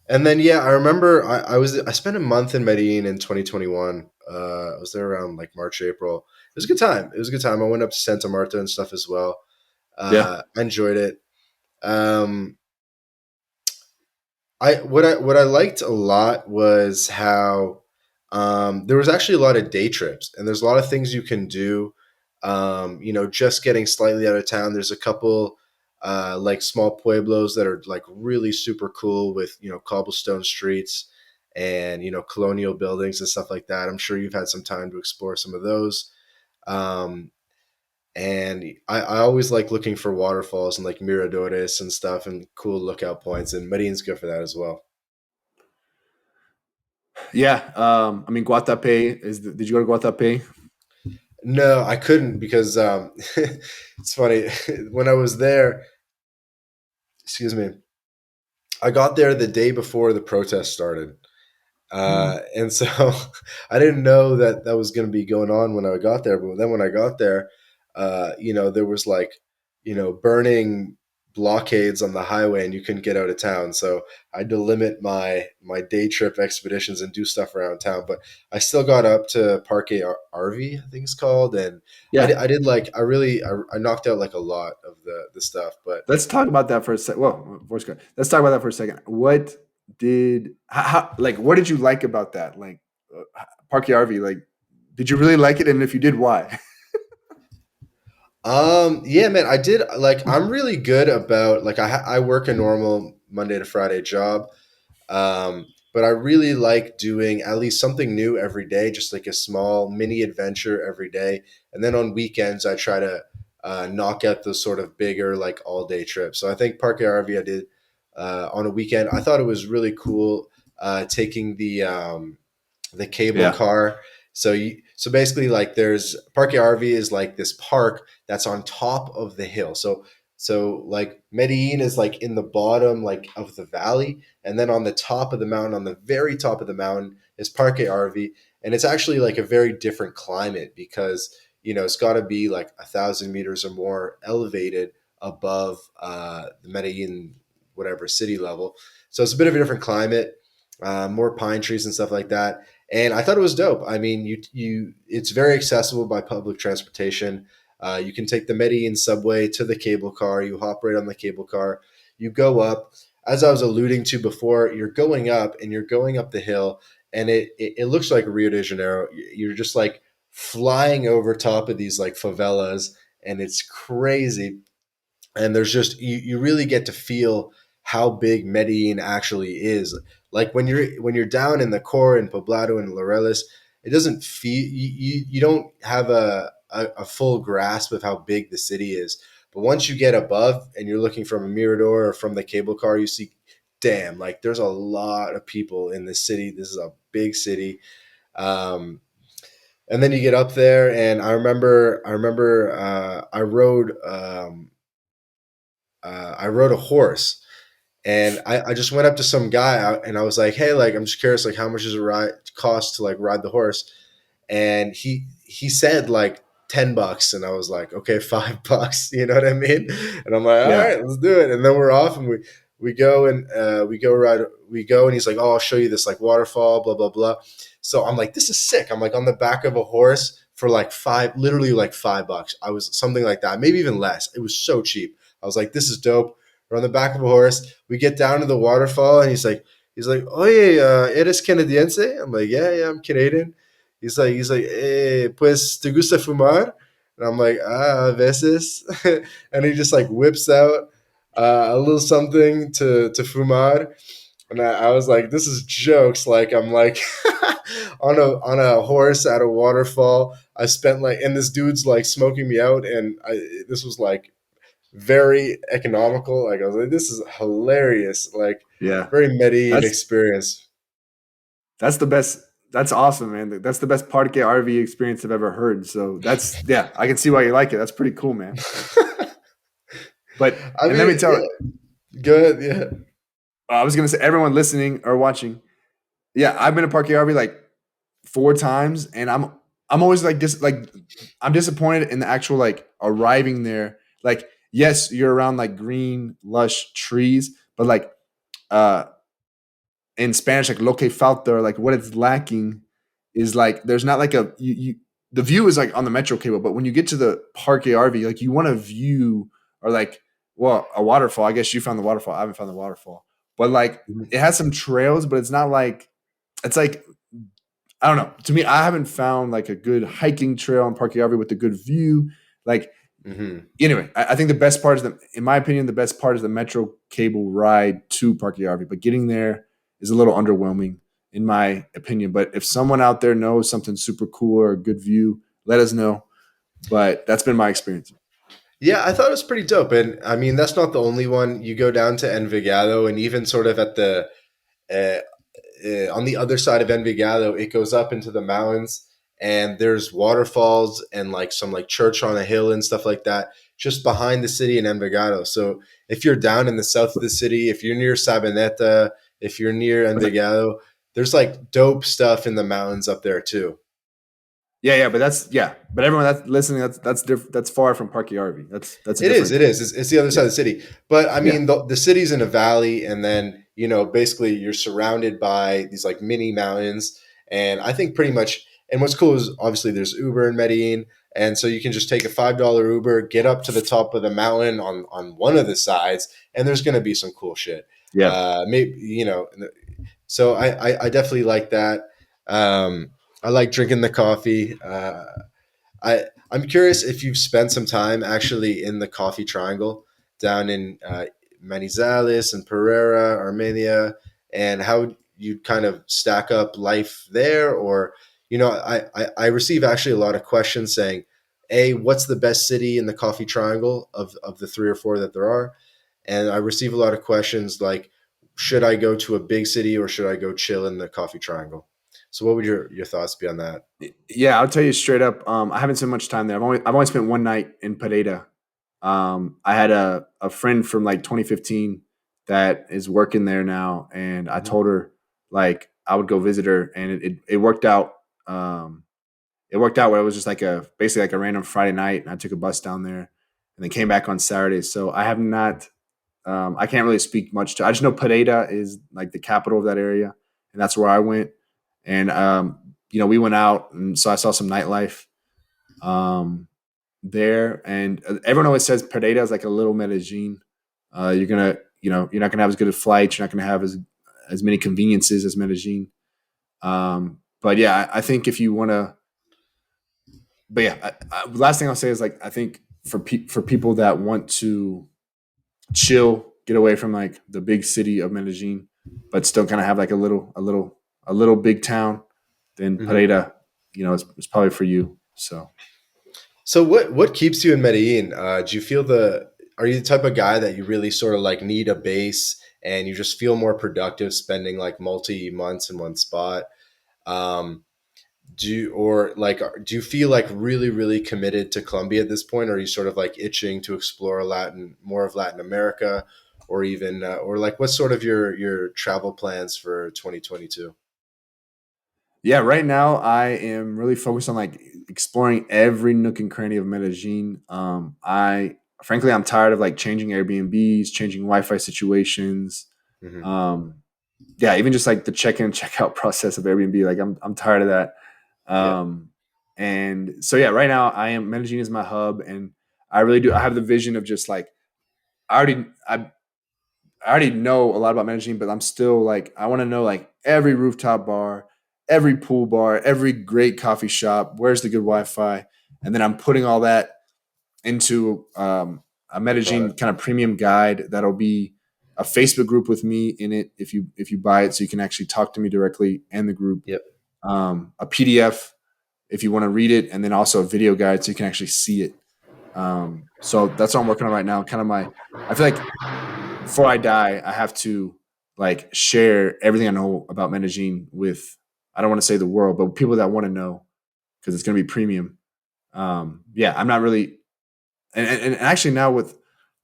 and then yeah, I remember I spent a month in Medellin in 2021. I was there around like March, April. It was a good time. It was a good time. I went up to Santa Marta and stuff as well. Yeah. I enjoyed it. Um, what I liked a lot was how there was actually a lot of day trips, and there's a lot of things you can do. Just getting slightly out of town. There's a couple like small pueblos that are like really super cool with cobblestone streets and colonial buildings and stuff like that. I'm sure you've had some time to explore some of those. Um, and I always like looking for waterfalls and like miradores and stuff and cool lookout points. And Medellín's good for that as well. Yeah. I mean, Guatape did you go to Guatape? No, I couldn't because it's funny. When I was there, excuse me, I got there the day before the protest started. Mm. And so I didn't know that that was going to be going on when I got there. But then when I got there, there was like, burning blockades on the highway and you couldn't get out of town. So I had to limit my day trip expeditions and do stuff around town. But I still got up to RV, I think it's called, and Yeah. I did like I knocked out like a lot of the stuff. But Let's talk about that for a second. Well, voice card. Let's talk about that for a second. What did like what did you like about that? Like Parky RV, like did you really like it? And if you did, why? yeah, man, I did like I'm really good about like I work a normal Monday to Friday job. But I really like doing at least something new every day, just like a small mini adventure every day. And then on weekends, I try to knock out those sort of bigger, like all day trips. So I think Parque RV I did on a weekend. I thought it was really cool taking the cable Yeah. car. So basically like there's Parque RV is like this park that's on top of the hill. So like Medellin is like in the bottom like of the valley, and then on the top of the mountain, on the very top of the mountain, is Parque RV, and it's actually like a very different climate because it's got to be like 1,000 meters or more elevated above the Medellin whatever city level. So it's a bit of a different climate, more pine trees and stuff like that. And I thought it was dope. I mean, it's very accessible by public transportation. You can take the Medellin subway to the cable car. You hop right on the cable car. You go up. As I was alluding to before, you're going up and you're going up the hill, and it looks like Rio de Janeiro. You're just like flying over top of these like favelas, and it's crazy. And there's just you really get to feel how big Medellin actually is. Like when you're down in the core in Poblado and Laureles, it doesn't feel you don't have a full grasp of how big the city is. But once you get above and you're looking from a mirador or from the cable car, you see, damn, like there's a lot of people in this city. This is a big city. Um, and then you get up there, and I rode a horse, and I just went up to some guy and I was like, hey, like I'm just curious, like how much does it cost to like ride the horse? And he said like $10, and I was like, okay, $5, you know what I mean? And I'm like, all Yeah. right, let's do it. And then we're off, and we go and we go, and he's like, oh, I'll show you this like waterfall, blah blah blah. So I'm like, this is sick. I'm like on the back of a horse for like literally like $5. I was something like that, maybe even less. It was so cheap. I was like, this is dope. We're on the back of a horse. We get down to the waterfall, and he's like, oye, eres canadiense? I'm like, yeah, I'm Canadian. He's like, pues, ¿te gusta fumar? And I'm like, a veces. And he just like whips out a little something to fumar. And I was like, this is jokes. Like, I'm like on a horse at a waterfall. I spent like, and this dude's like smoking me out. And this was like very economical. Like, I was like, this is hilarious. Like, Yeah. very Medellin That's experience. that's the best. That's awesome, man. That's the best Parque RV experience I've ever heard. So that's yeah, I can see why you like it. That's pretty cool, man. But I and let me mean, tell yeah, good. Yeah. I was gonna say everyone listening or watching, yeah, I've been to Parque RV like 4 times, and I'm always like I'm disappointed in the actual like arriving there. Like, yes, you're around like green, lush trees, but like uh in Spanish, like lo que falta, or like what it's lacking is like there's not like the view is like on the metro cable, but when you get to the Parque RV, like you want a view or like well a waterfall. I guess you found the waterfall. I haven't found the waterfall, but like it has some trails, but it's not like it's like I don't know. To me, I haven't found like a good hiking trail in Parque RV with a good view. Like Hmm. anyway, I think the best part is in my opinion, the best part is the metro cable ride to Parque RV. But getting there is a little underwhelming in my opinion. But if someone out there knows something super cool or a good view, let us know. But that's been my experience. Yeah, I thought it was pretty dope. And I mean, that's not the only one. You go down to Envigado, and even sort of at the uh, on the other side of Envigado, it goes up into the mountains, and there's waterfalls and like some like church on a hill and stuff like that, just behind the city in Envigado. So if you're down in the south of the city, if you're near Sabaneta, if you're near Was it Envigado, there's like dope stuff in the mountains up there too. Yeah, but but everyone that's listening, that's far from Parque Arvi. That's a It is. different. It is. It's the other side Yeah, of the city. But I yeah, mean, the city's in a valley, and then basically you're surrounded by these like mini mountains. And I think pretty much. And what's cool is obviously there's Uber in Medellin, and so you can just take a $5 Uber, get up to the top of the mountain on one of the sides, and there's going to be some cool shit. yeah. Maybe So I definitely like that. I like drinking the coffee. I'm curious if you've spent some time actually in the Coffee Triangle down in Manizales and Pereira, Armenia, and how you kind of stack up life there. Or, I receive actually a lot of questions saying, A, what's the best city in the Coffee Triangle of the three or four that there are? And I receive a lot of questions like, should I go to a big city or should I go chill in the Coffee Triangle? So, what would your thoughts be on that? Yeah, I'll tell you straight up. I haven't spent much time there. I've only spent one night in Pereira. I had a friend from like 2015 that is working there now, and I Mhm. told her like I would go visit her, and it worked out. Um, it worked out where it was just like a basically like a random Friday night, and I took a bus down there, and then came back on Saturday. So I have not. I can't really speak much to. I just know Pereira is like the capital of that area, and that's where I went. And we went out, and so I saw some nightlife there. And everyone always says Pereira is like a little Medellin. You're not gonna have as good a flights. You're not gonna have as many conveniences as Medellin. But yeah, I think if you want to, but yeah, last thing I'll say is like I think for people that want to chill, get away from like the big city of Medellin, but still kind of have like a little big town, then Mhm. Pereira, is probably for you. So So what keeps you in Medellin? Do you feel the Are you the type of guy that you really sort of like need a base and you just feel more productive spending like multi months in one spot? Um, do you feel like really committed to Colombia at this point? Or are you sort of like itching to explore more of Latin America, or even or like what's sort of your travel plans for 2022? yeah, right now I am really focused on like exploring every nook and cranny of Medellin. I frankly I'm tired of like changing Airbnbs, changing Wi-Fi situations. Hmm. Um, yeah, even just like the check-in, check-out process of Airbnb. Like I'm tired of that. Yeah. And so yeah, right now I am Medellin is my hub, and I really do. I have the vision of just like I already I I already know a lot about Medellin, but I'm still like I want to know like every rooftop bar, every pool bar, every great coffee shop. Where's the good Wi-Fi? And then I'm putting all that into a A Medellin product. kind of premium guide that'll be a Facebook group with me in it if you buy it, so you can actually talk to me directly and the group. Yep. A PDF if you want to read it, and then also a video guide so you can actually see it. So that's what I'm working on right now. Kind of I feel like before I die, I have to like share everything I know about Medellin with, I don't want to say the world, but people that want to know because it's going to be premium. Yeah, I'm not really, and actually now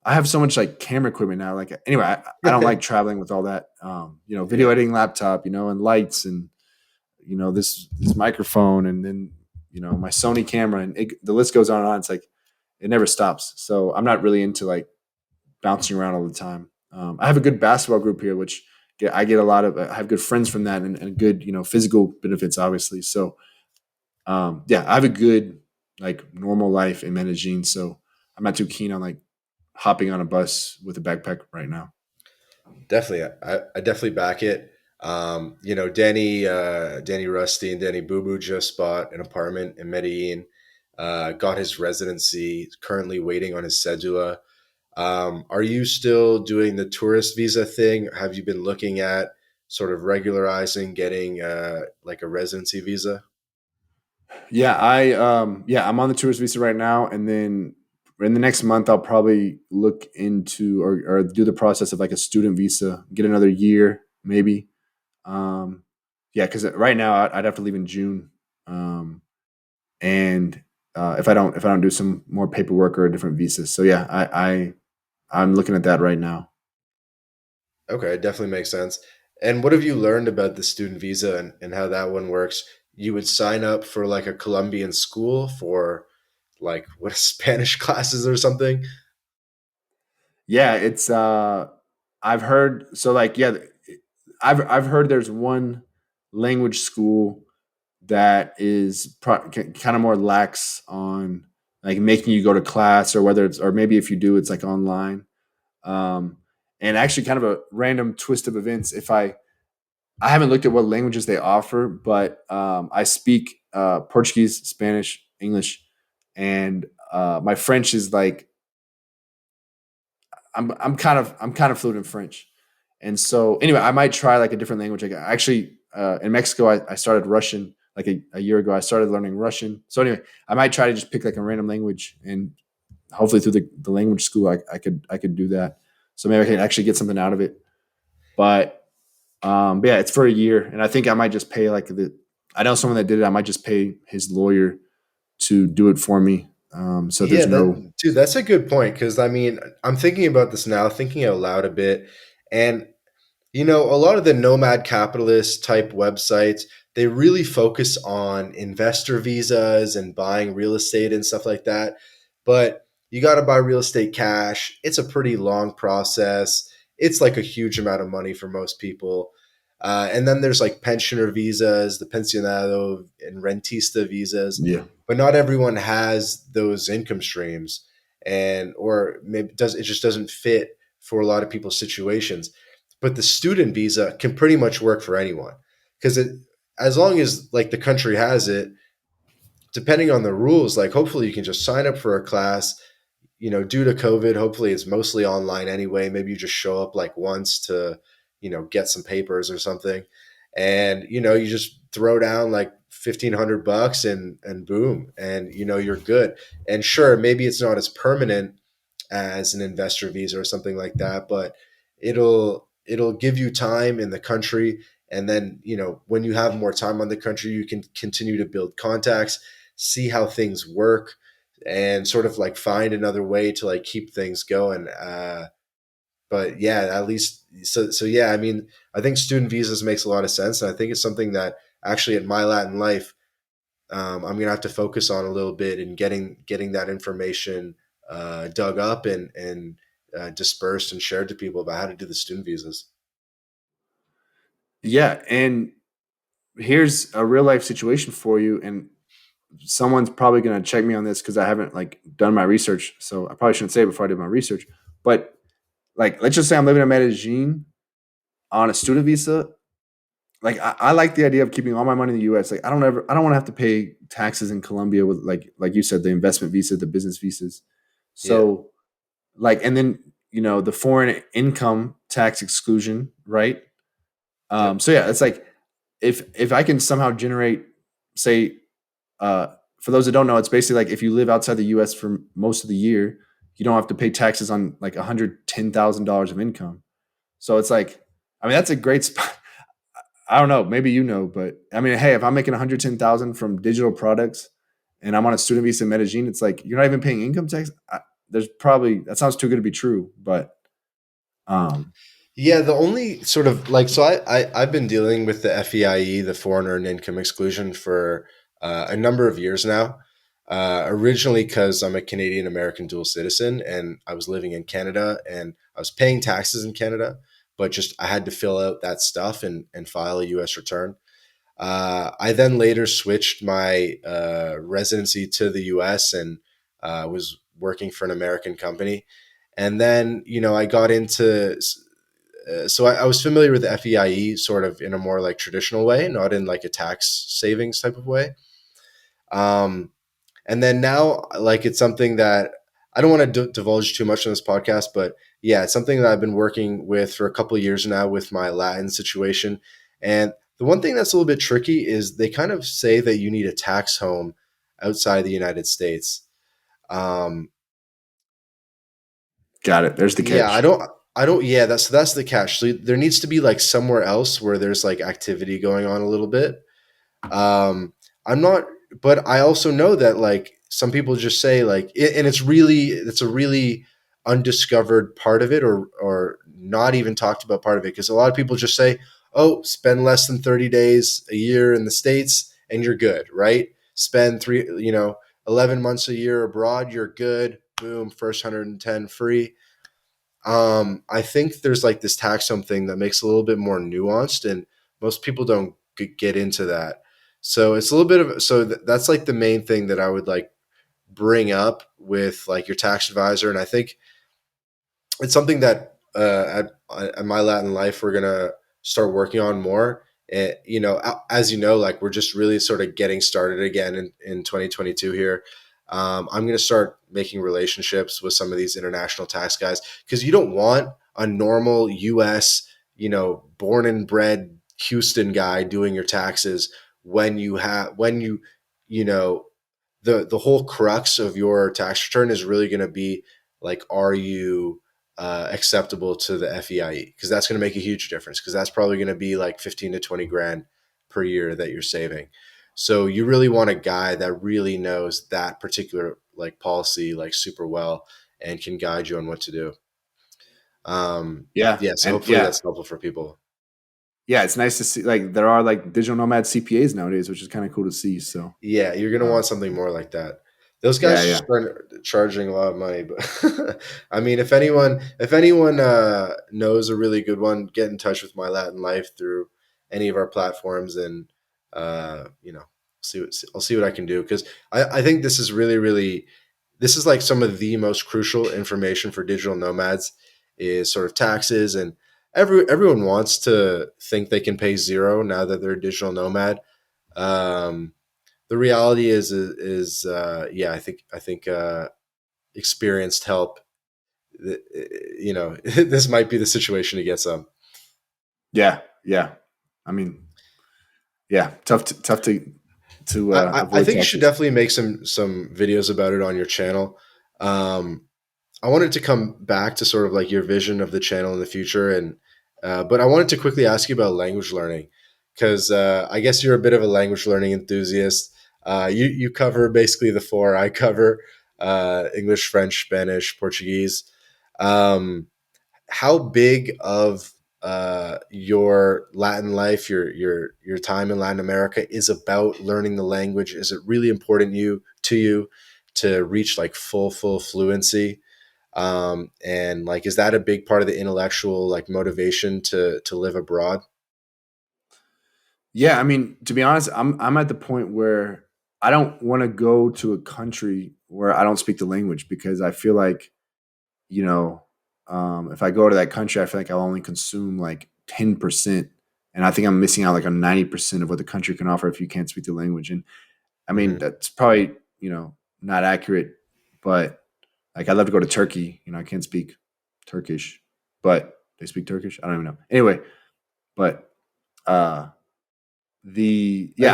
I have so much like camera equipment now. Like anyway, I don't like traveling with all that. Video Yeah. editing laptop, and lights and this microphone and then my Sony camera and the list goes on and on. It's like it never stops. So I'm not really into like bouncing around all the time. I have a good basketball group here, which I get a lot of. I have good friends from that and good physical benefits, obviously. So yeah, I have a good like normal life in Medellin. So I'm not too keen on like hopping on a bus with a backpack right now. Definitely, I definitely back it. Danny Rusty and Danny Boo Boo just bought an apartment in Medellin. Got his residency. Currently waiting on his cedula. Are you still doing the tourist visa thing? Have you been looking at sort of regularizing, getting like a residency visa? I'm on the tourist visa right now, and then in the next month I'll probably look into or do the process of like a student visa, get another year maybe. Um, yeah, because right now I'd have to leave in June, and if I don't do some more paperwork or a different visa, so yeah, I'm looking at that right now. Okay, definitely makes sense. And what have you learned about the student visa and how that one works? you would sign up for like a Colombian school for like what Spanish classes or something. Yeah, it's I've heard so like yeah, I've heard there's one language school that is kind of more lax on like making you go to class, or whether it's, or maybe if you do it's like online. Um and actually kind of a random twist of events, if I haven't looked at what languages they offer, but I speak Portuguese, Spanish, English, and my French is like I'm kind of fluent in French, and so anyway, I might try like a different language. Like actually, in Mexico, I started Russian like a year ago. I started learning Russian. So anyway, I might try to just pick like a random language, and hopefully through the language school, I could do that. So maybe I can actually get something out of it. But yeah, it's for a year, and I think I might just pay like the. I know someone that did it. I might just pay his lawyer to do it for me. So Yeah, there's no. that dude, that's a good point because I mean, I'm thinking about this now, thinking out loud a bit, and you know, a lot of the nomad capitalist type websites, they really focus on investor visas and buying real estate and stuff like that. But you got to buy real estate cash. It's a pretty long process. It's like a huge amount of money for most people. And then there's like pensioner visas, the pensionado and rentista visas, Yeah, but not everyone has those income streams, and or maybe does it just doesn't fit for a lot of people's situations. But the student visa can pretty much work for anyone because it, as long as like the country has it, depending on the rules, like hopefully you can just sign up for a class. You know, due to COVID, hopefully it's mostly online anyway. Maybe you just show up like once to, you know, get some papers or something, and you know you just throw down like $1,500 and boom, and you know you're good. And sure, maybe it's not as permanent as an investor visa or something like that, but it'll give you time in the country, and then you know when you have more time on the country you can continue to build contacts, see how things work, and sort of like find another way to like keep things going. But yeah, at least so yeah, I mean, I think student visas makes a lot of sense, and I think it's something that actually in my Latin life, I'm gonna have to focus on a little bit in getting that information dug up and dispersed and shared to people about how to do the student visas. yeah, and here's a real life situation for you, and someone's probably going to check me on this because I haven't like done my research, so I probably shouldn't say it before I did my research. But like, let's just say I'm living in Medellin on a student visa. Like, I like the idea of keeping all my money in the U.S. Like, I don't want to have to pay taxes in Colombia with like you said, the investment visa, the business visas. Yeah, So like, and then the foreign income tax exclusion, right? yep, So yeah, it's like if I can somehow generate, say, uh, for those that don't know, it's basically like if you live outside the U.S. for most of the year, you don't have to pay taxes on like $110,000 of income. So it's like, I mean, that's a great spot. I don't know, maybe but I mean, hey, if I'm making 110,000 from digital products and I'm on a student visa in Medellin, it's like you're not even paying income tax. There's probably that sounds too good to be true, but um, yeah. The only sort of like so I've been dealing with the FEIE, the foreigner and income exclusion, for a number of years now. Originally, because I'm a Canadian American dual citizen and I was living in Canada and I was paying taxes in Canada, but just I had to fill out that stuff and file a U.S. return. I then later switched my residency to the U.S. and was working for an American company. And then, you know, I got into, so I was familiar with the FEIE sort of in a more like traditional way, not in like a tax savings type of way. Um, and then now, like, it's something that I don't want to divulge too much on this podcast, but yeah, it's something that I've been working with for a couple of years now with my Latin situation. And the one thing that's a little bit tricky is they kind of say that you need a tax home outside the United States. Um, got it. There's the yeah, catch. yeah, that's the catch. So there needs to be like somewhere else where there's like activity going on a little bit. Um, I'm not, but I also know that like some people just say like, and it's a really undiscovered part of it, or not even talked about part of it, because a lot of people just say, oh, spend less than 30 days a year in the States and you're good, right? Spend 11 months a year abroad, you're good. Boom, first 110 free. I think there's like this tax home thing that makes it a little bit more nuanced, and most people don't get into that. So it's a little bit of that's like the main thing that I would like bring up with like your tax advisor, and I think it's something that at my Latin life we're gonna start working on more. And as you know, like we're just really sort of getting started again in 2022 here. I'm gonna start making relationships with some of these international tax guys because you don't want a normal U.S. Born and bred Houston guy doing your taxes when you know the whole crux of your tax return is really going to be like, are you acceptable to the FEIE? Because that's going to make a huge difference. Because that's probably going to be like 15 to 20 grand per year that you're saving. So you really want a guy that really knows that particular like policy like super well and can guide you on what to do. Yeah, Yeah, so and hopefully yeah, that's helpful for people. yeah, it's nice to see. Like there are like digital nomad CPAs nowadays, which is kind of cool to see. So, Yeah, you're gonna uh, want something more like that. Those yeah, guys yeah, start charging a lot of money, but I mean, if anyone knows a really good one, get in touch with My Latin Life through any of our platforms, and I'll see what I can do because I think this is really this is like some of the most crucial information for digital nomads is sort of taxes, and everyone wants to think they can pay zero now that they're a digital nomad. Um, the reality is yeah, I think experienced help. This might be the situation to get some. yeah, yeah. I mean, yeah, tough to I avoid think you should taxes. definitely make some videos about it on your channel. Um, I wanted to come back to sort of like your vision of the channel in the future, and but I wanted to quickly ask you about language learning because I guess you're a bit of a language learning enthusiast. You cover basically the four I cover: English, French, Spanish, Portuguese. Um, how big of your Latin life, your time in Latin America, is about learning the language? Is it really important you to reach like full fluency? And like, is that a big part of the intellectual like motivation to live abroad? Yeah, I mean, to be honest, I'm at the point where I don't want to go to a country where I don't speak the language because I feel like, you know, if I go to that country, I feel like I'll only consume like 10%. And I think I'm missing out like on 90% of what the country can offer if you can't speak the language. And I mean, Hmm. that's probably, not accurate, but like I'd love to go to Turkey. I can't speak Turkish, but they speak Turkish. I don't even know. Anyway, but uh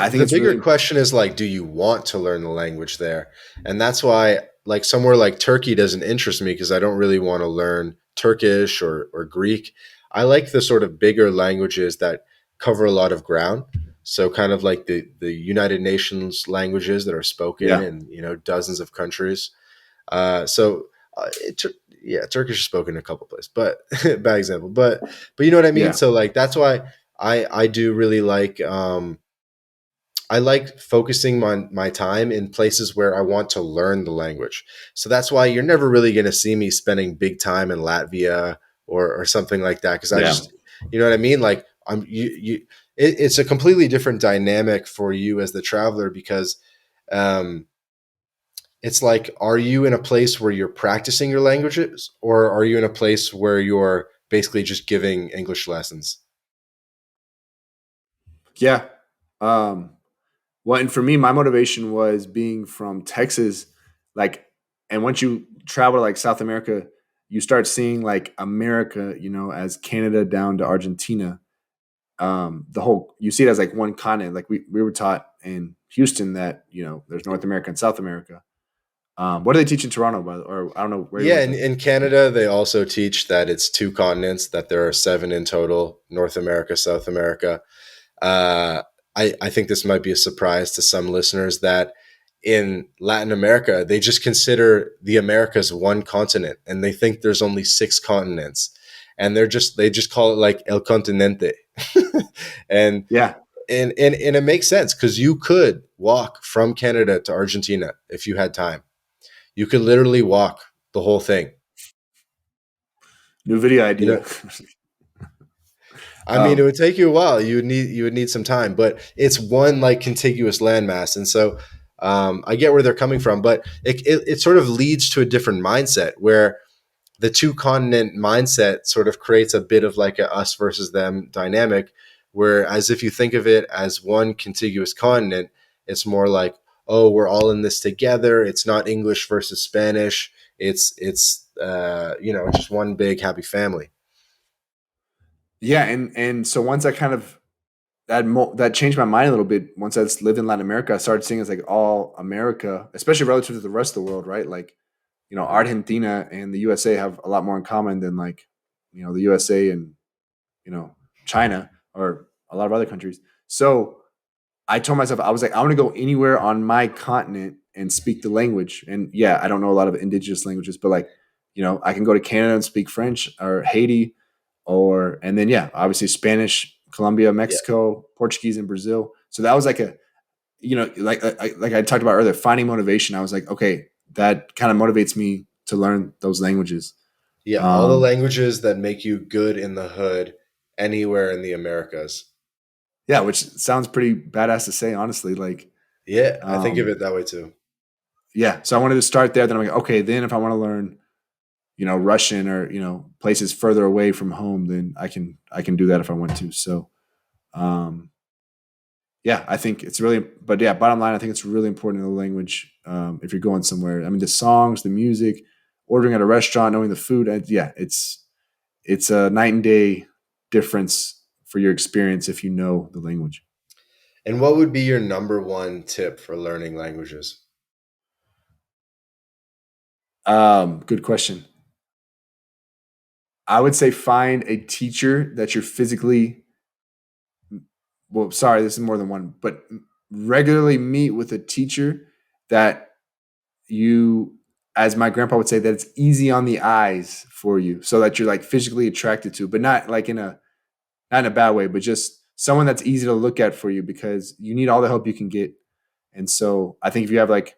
I think The it's bigger really question is like, do you want to learn the language there? And that's why like somewhere like Turkey doesn't interest me because I don't really want to learn Turkish or Greek. I like the sort of bigger languages that cover a lot of ground. So kind of like the United Nations languages that are spoken yeah, in dozens of countries. So yeah, Turkish is spoken in a couple places, but bad example. But you know what I mean. yeah, So like that's why I do really like. I like focusing my time in places where I want to learn the language. So that's why you're never really going to see me spending big time in Latvia or something like that. Cause I yeah. just, you know what I mean? Like it's a completely different dynamic for you as the traveler because, um, it's like, are you in a place where you're practicing your languages or are you in a place where you're basically just giving English lessons? Yeah. Um, well, and for me, my motivation was being from Texas, like, and once you travel to like South America, you start seeing like America, as Canada down to Argentina. The whole you see it as like one continent. Like we were taught in Houston that there's North America and South America. What do they teach in Toronto? Or I don't know where you Yeah, went in, to. in Canada, they also teach that it's two continents, that there are seven in total: North America, South America. Uh, I think this might be a surprise to some listeners that in Latin America, they just consider the Americas one continent and they think there's only six continents. And they just call it like El Continente. and Yeah, and it makes sense because you could walk from Canada to Argentina if you had time. You could literally walk the whole thing. New video You know, idea. I mean, it um, would take you a while. You would need some time, but it's one like contiguous landmass, and so I get where they're coming from. But it sort of leads to a different mindset where the two continent mindset sort of creates a bit of like a us versus them dynamic. Whereas if you think of it as one contiguous continent, it's more like, oh, we're all in this together. It's not English versus Spanish. It's you know, just one big happy family. yeah, and so once I kind of that changed my mind a little bit. Once I lived in Latin America, I started seeing as like all America, especially relative to the rest of the world, right? Like, Mhm. Argentina and the USA have a lot more in common than like, the USA and you know China or a lot of other countries. So I told myself I was like, I want to go anywhere on my continent and speak the language. And yeah, I don't know a lot of indigenous languages, but like, I can go to Canada and speak French or Haiti and then yeah, obviously Spanish, Colombia, Yeah. Mexico, Portuguese, and Brazil. So that was like like I talked about earlier, finding motivation. I was like, okay, that kind of motivates me to learn those languages. Yeah, all the Um, languages that make you good in the hood anywhere in the Americas. yeah, which sounds pretty badass to say, honestly. Like, Yeah, I think of um, it that way too. yeah. So I wanted to start there. Then I'm like, okay, then if I want to learn, Russian or places further away from home, then I can do that if I want to. So, um, yeah, I think it's really, but yeah, bottom line, I think it's really important in the language if you're going somewhere. I mean, the songs, the music, ordering at a restaurant, knowing the food. Yeah, it's a night and day difference for your experience if you know the language. And what would be your number one tip for learning languages? Good question. I would say find a teacher that you're physically, well, sorry, this is more than one, but regularly meet with a teacher that you, as my grandpa would say, that it's easy on the eyes for you, so that you're like physically attracted to, but not like not in a bad way, but just someone that's easy to look at for you because you need all the help you can get. And so I think if you have like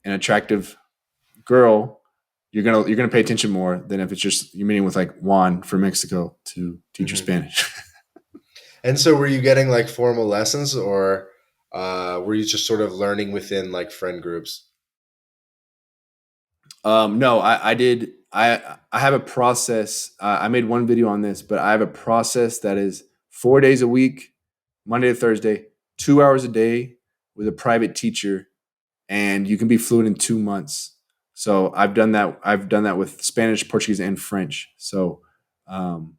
an attractive girl, you're gonna pay attention more than if it's just you're meeting with like Juan from Mexico to teach you Hmm. Spanish. And so, were you getting like formal lessons, or were you just sort of learning within like friend groups? No, I did. I have a process. I made one video on this, but I have a process that is 4 days a week, Monday to Thursday, 2 hours a day with a private teacher, and you can be fluent in 2 months. So I've done that. I've done that with Spanish, Portuguese, and French. So um,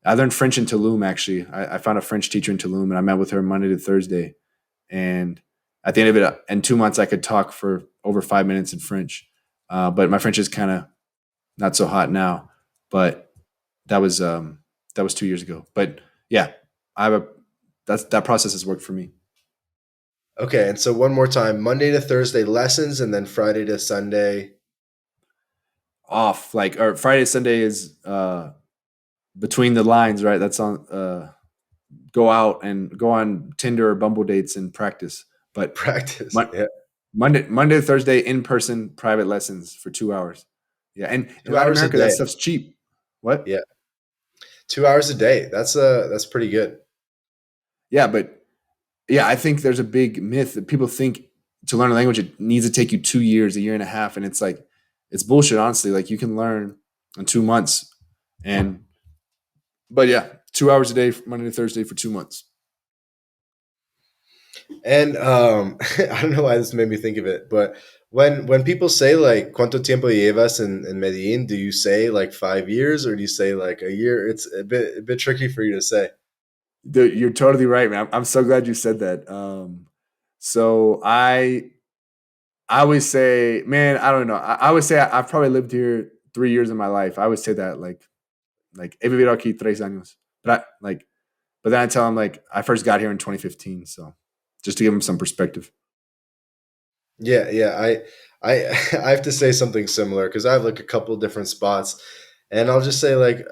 I learned French in Tulum. Actually, I found a French teacher in Tulum, and I met with her Monday to Thursday. And at the end of it, in 2 months, I could talk for over 5 minutes in French. But my French is kind of not so hot now. But that was 2 years ago. But yeah, I have a that process has worked for me. Okay, and so one more time: Monday to Thursday lessons, and then Friday to Sunday. Off like or Friday Sunday is between the lines, right? That's on go out and go on Tinder or Bumble dates and practice. But Practice. Mon- Yeah, Monday to Thursday in person private lessons for 2 hours. Yeah, and in 2 Latin hours a America that day. stuff's cheap. What? Yeah, 2 hours a day. That's pretty good. Yeah, but yeah, I think there's a big myth that people think to learn a language it needs to take you 2 years, a year and a half, and it's like it's bullshit. Honestly, like you can learn in 2 months, and but yeah, 2 hours a day, Monday to Thursday for 2 months. And I don't know why this made me think of it, but when people say like "cuánto tiempo llevas in Medellin," do you say like 5 years or do you say like a year? It's a bit tricky for you to say. Dude, you're totally right, man. I'm so glad you said that. So I always say, man, I don't know. I always say I've probably lived here 3 years of my life. I always say that like he vivido aquí 3 años. But then I tell him like I first got here in 2015. So just to give him some perspective. Yeah, yeah. I I have to say something similar because I have like a couple different spots, and I'll just say like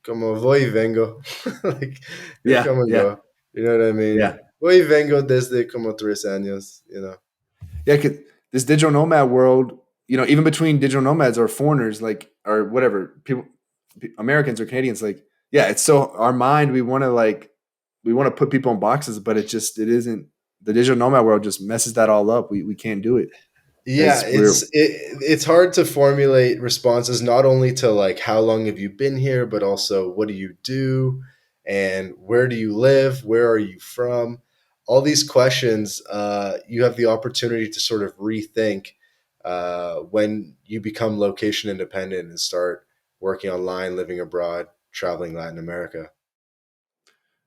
como voy y vengo, like I Yeah, come and yeah. go. You know what I Yeah, mean? Hoy vengo desde como 3 años, you know? yeah. 'Cause this digital nomad world, even between digital nomads or foreigners, like or whatever people, Americans or Canadians, like yeah, it's so our mind. We want to put people in boxes, but it isn't. The digital nomad world just messes that all up. We can't do it Yeah, because we're it's hard to formulate responses not only to like how long have you been here, but also what do you do and where do you live, where are you from? All these questions, you have the opportunity to sort of rethink when you become location independent and start working online, living abroad, traveling Latin America.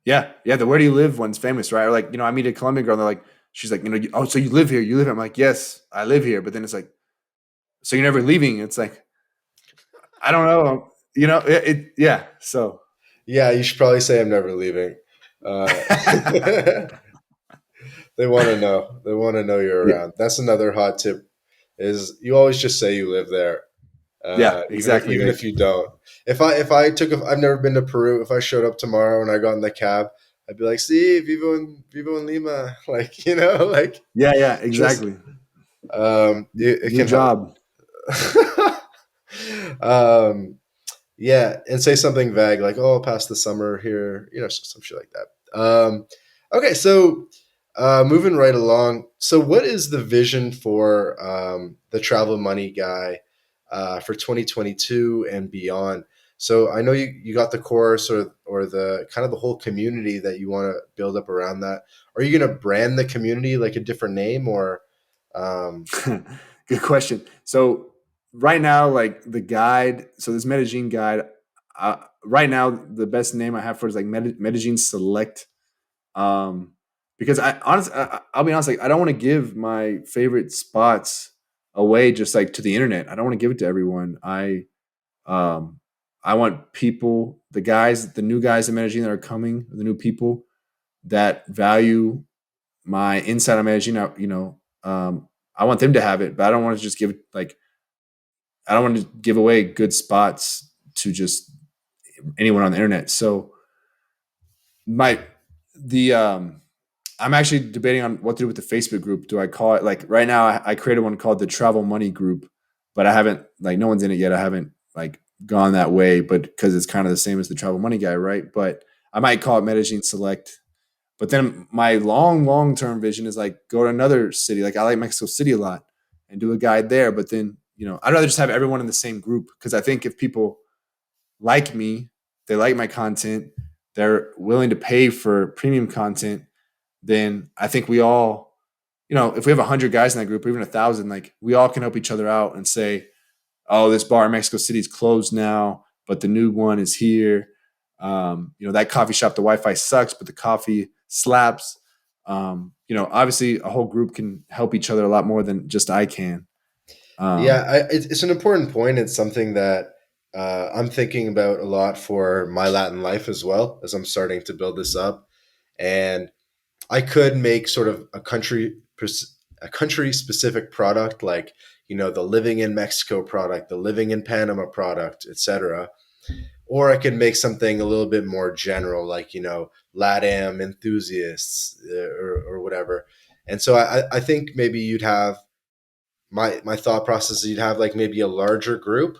yeah, yeah. The where do you live one's famous, right? Or like I meet a Colombian girl, and they're like, she's like, oh, so you live here? You live here? I'm like, yes, I live here. But then it's like, so you're never leaving? It's like, I don't know. Yeah. So Yeah, you should probably say I'm never leaving. They want to know. They want to know you're yeah, around. That's another hot tip. Is you always just say you live there, yeah, exactly. even Like, if you don't. If I took, I've never been to Peru. If I showed up tomorrow and I got in the cab, I'd be like, "See, vivo en Lima." Like like yeah, yeah, just exactly. it New can help. job. um, Yeah, and say something vague like, "Oh, I'll pass the summer here," some shit like that. Okay, so moving right along. So, what is the vision for the Travel Money Guy for 2022 and beyond? So, I know you got the course or the kind of the whole community that you want to build up around that. Are you going to brand the community like a different name or? Um, Good question. So right now, like the guide, so this Medellin guide, right now the best name I have for it is like Medellin Select. Um, because I'll be honest, like I don't want to give my favorite spots away just like to the internet. I don't want to give it to everyone. Um, I want people, the new guys in Medellin that are coming, the new people that value my inside on Medellin. I want them to have it, but I don't want to just give like I don't want to give away good spots to just anyone on the internet. So my the I'm actually debating on what to do with the Facebook group. Do I call it like right now? I created one called the Travel Money Group, but I haven't like no one's in it yet. I haven't like gone that way, but because it's kind of the same as the Travel Money Guy, right? But I might call it Medellin Select. But then my long term vision is like go to another city. Like I like Mexico City a lot and do a guide there. But then I'd rather just have everyone in the same group because I think if people like me, they like my content, they're willing to pay for premium content, then I think we all, if we have 100 guys in that group, or even 1,000, like we all can help each other out and say, oh, this bar in Mexico City is closed now, but the new one is here. That coffee shop, the Wi-Fi sucks, but the coffee slaps. Obviously a whole group can help each other a lot more than just I can. Yeah, Um, it's an important point. It's something that I'm thinking about a lot for my Latin life as well, as I'm starting to build this up. And I could make sort of a country specific product, like the living in Mexico product, the living in Panama product, etc. Or I could make something a little bit more general, like LATAM enthusiasts or whatever. And so I think maybe you'd have my thought process is you'd have like maybe a larger group.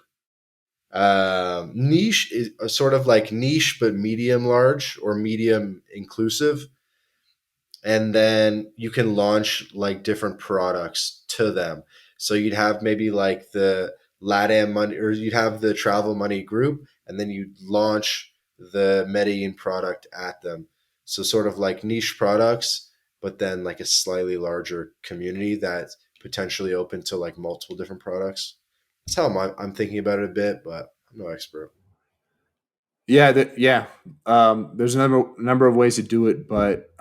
Niche is sort of like niche but medium large or medium inclusive, and then you can launch like different products to them. So you'd have maybe like the LATAM money, or you'd have the travel money group, and then you'd launch the Medellin product at them. So sort of like niche products, but then like a slightly larger community that's potentially open to like multiple different products. That's how I'm thinking about it a bit, but I'm no expert. yeah, yeah. There's a number of ways to do it, but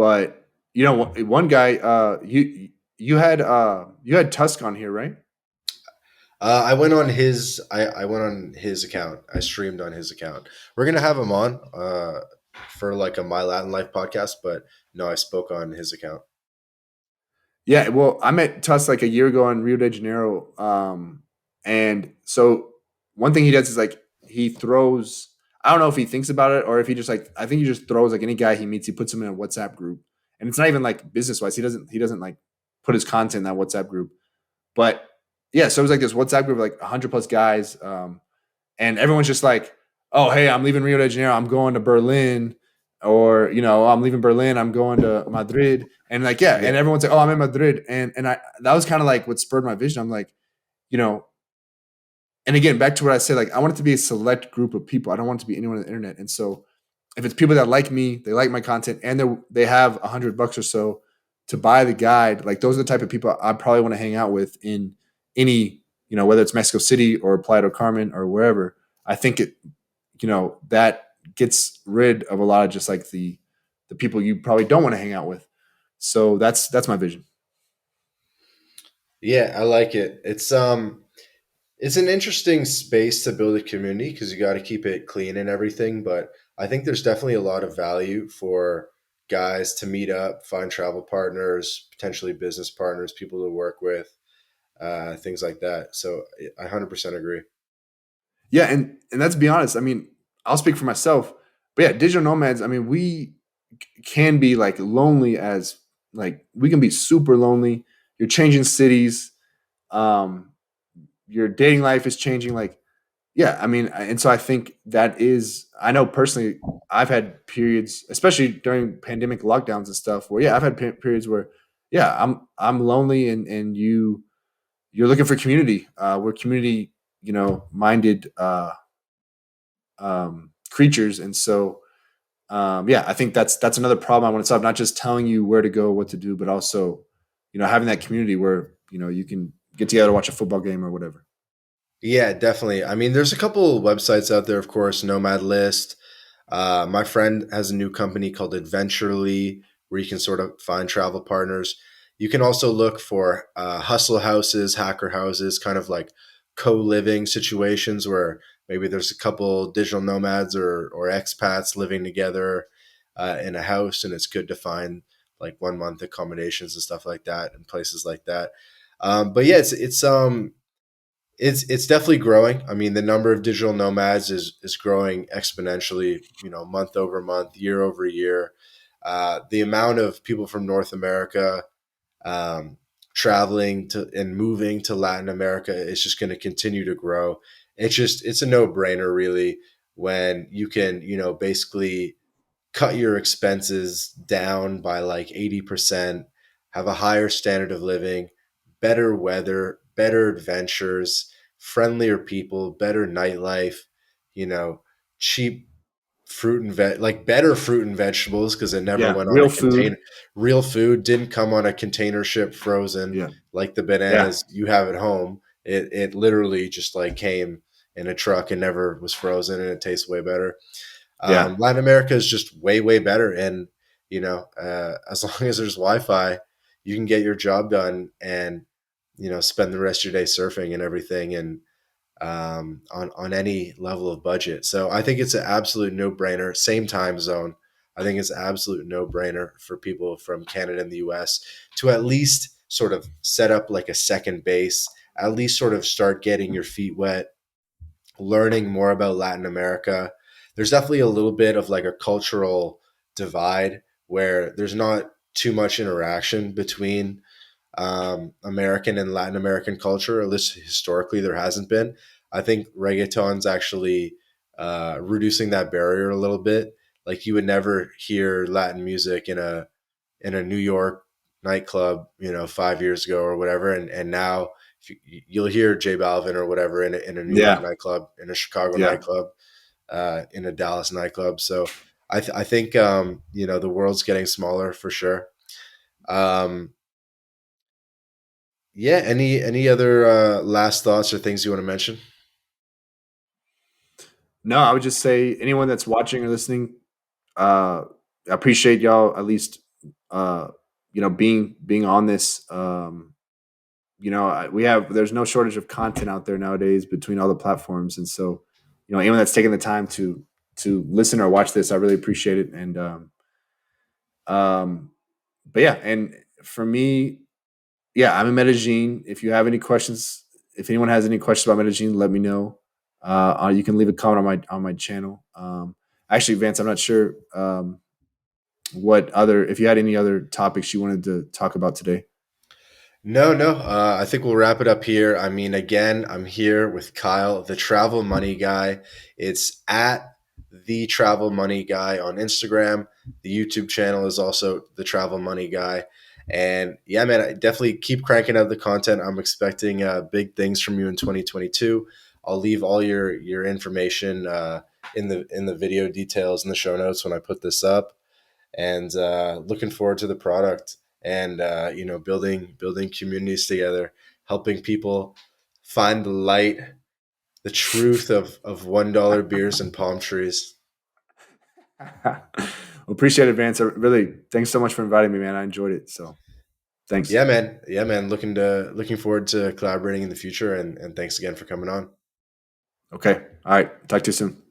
one guy, you had Tusk on here, right? I went on his account. I streamed on his account. We're gonna have him on for like a My Latin Life podcast, but no, I spoke on his account. Yeah, well, I met Tuss like a year ago in Rio de Janeiro. And so one thing he does is like he throws. I don't know if he thinks about it or if he just like I think he just throws like any guy he meets, he puts him in a WhatsApp group. And it's not even like business wise. He doesn't like put his content in that WhatsApp group. But yeah, so it was like this WhatsApp group of like 100 plus guys. And everyone's just like, oh, hey, I'm leaving Rio de Janeiro. I'm going to Berlin. Or, I'm leaving Berlin. I'm going to Madrid. And like, yeah. Yeah. And everyone's like, oh, I'm in Madrid. And that was kind of like what spurred my vision. I'm like, you know, and again, back to what I said, like I want it to be a select group of people. I don't want it to be anyone on the internet. And so if it's people that like me, they like my content, and they have $100 or so to buy the guide, like those are the type of people I probably want to hang out with in any, whether it's Mexico City or Playa del Carmen or wherever. I think that gets rid of a lot of just like the people you probably don't want to hang out with. So that's my vision. Yeah, I like it. It's an interesting space to build a community because you got to keep it clean and everything. But I think there's definitely a lot of value for guys to meet up, find travel partners, potentially business partners, people to work with, things like that. So I 100% agree. Yeah, and let's be honest. I mean, I'll speak for myself, but yeah, digital nomads. I mean, we can be like lonely as like we can be super lonely. You're changing cities. Um, your dating life is changing. Like, yeah, I mean, and so I think that is. I know personally, I've had periods, especially during pandemic lockdowns and stuff, where yeah, I've had periods where yeah, I'm lonely, and you're looking for community. We're community, minded creatures, and so yeah, I think that's another problem I want to solve. Not just telling you where to go, what to do, but also having that community where you can get together, watch a football game or whatever. Yeah, definitely. I mean, there's a couple websites out there, of course, Nomad List. My friend has a new company called Adventurely, where you can sort of find travel partners. You can also look for hustle houses, hacker houses, kind of like co-living situations where maybe there's a couple digital nomads or expats living together in a house, and it's good to find like 1 month accommodations and stuff like that in places like that. But yeah, it's definitely growing. I mean, the number of digital nomads is growing exponentially. Month over month, year over year. The amount of people from North America um, traveling to and moving to Latin America is just going to continue to grow. It's a no brainer, really, when you can basically cut your expenses down by like 80%, have a higher standard of living, better weather, better adventures, friendlier people, better nightlife, you know, cheap fruit and like better fruit and vegetables because it never Yeah, went on a real container. food. Real food didn't come on a container ship frozen Yeah, like the yeah, bananas you have at home. It literally just like came in a truck and never was frozen, and it tastes way better. yeah, Latin America is just way, way better. And, as long as there's Wi Fi, you can get your job done and, spend the rest of your day surfing and everything and on any level of budget. So I think it's an absolute no brainer. Same time zone. I think it's an absolute no brainer for people from Canada and the US to at least sort of set up like a second base, at least sort of start getting your feet wet, learning more about Latin America. There's definitely a little bit of like a cultural divide where there's not too much interaction between American and Latin American culture, at least historically there hasn't been. I think reggaeton's actually reducing that barrier a little bit. Like you would never hear Latin music in a New York nightclub, 5 years ago or whatever, and now you'll hear J Balvin or whatever in a New York yeah, nightclub, in a Chicago yeah. nightclub, in a Dallas nightclub. So I think the world's getting smaller for sure. Um, yeah. Any other last thoughts or things you want to mention? No, I would just say anyone that's watching or listening, I appreciate y'all at least, uh, being on this. There's no shortage of content out there nowadays between all the platforms, and so anyone that's taking the time to listen or watch this, I really appreciate it. And um, but yeah, and for me, yeah, I'm in Medellin. If you have any questions, if anyone has any questions about Medellin, let me know. You can leave a comment on my channel. Actually, Vance, I'm not sure what other if you had any other topics you wanted to talk about today. No, no. I think we'll wrap it up here. I mean, again, I'm here with Kyle, the travel money guy. It's at the travel money guy on Instagram. The YouTube channel is also the travel money guy. And yeah, man, I definitely keep cranking out the content. I'm expecting big things from you in 2022. I'll leave all your information in the video details in the show notes when I put this up, and looking forward to the product, and building communities together, helping people find the light, the truth of $1 beers and palm trees. Well, appreciate it, Vance. I really thanks so much for inviting me, man. I enjoyed it. So thanks. Yeah, man, looking forward to collaborating in the future, and thanks again for coming on. Okay. All right. Talk to you soon.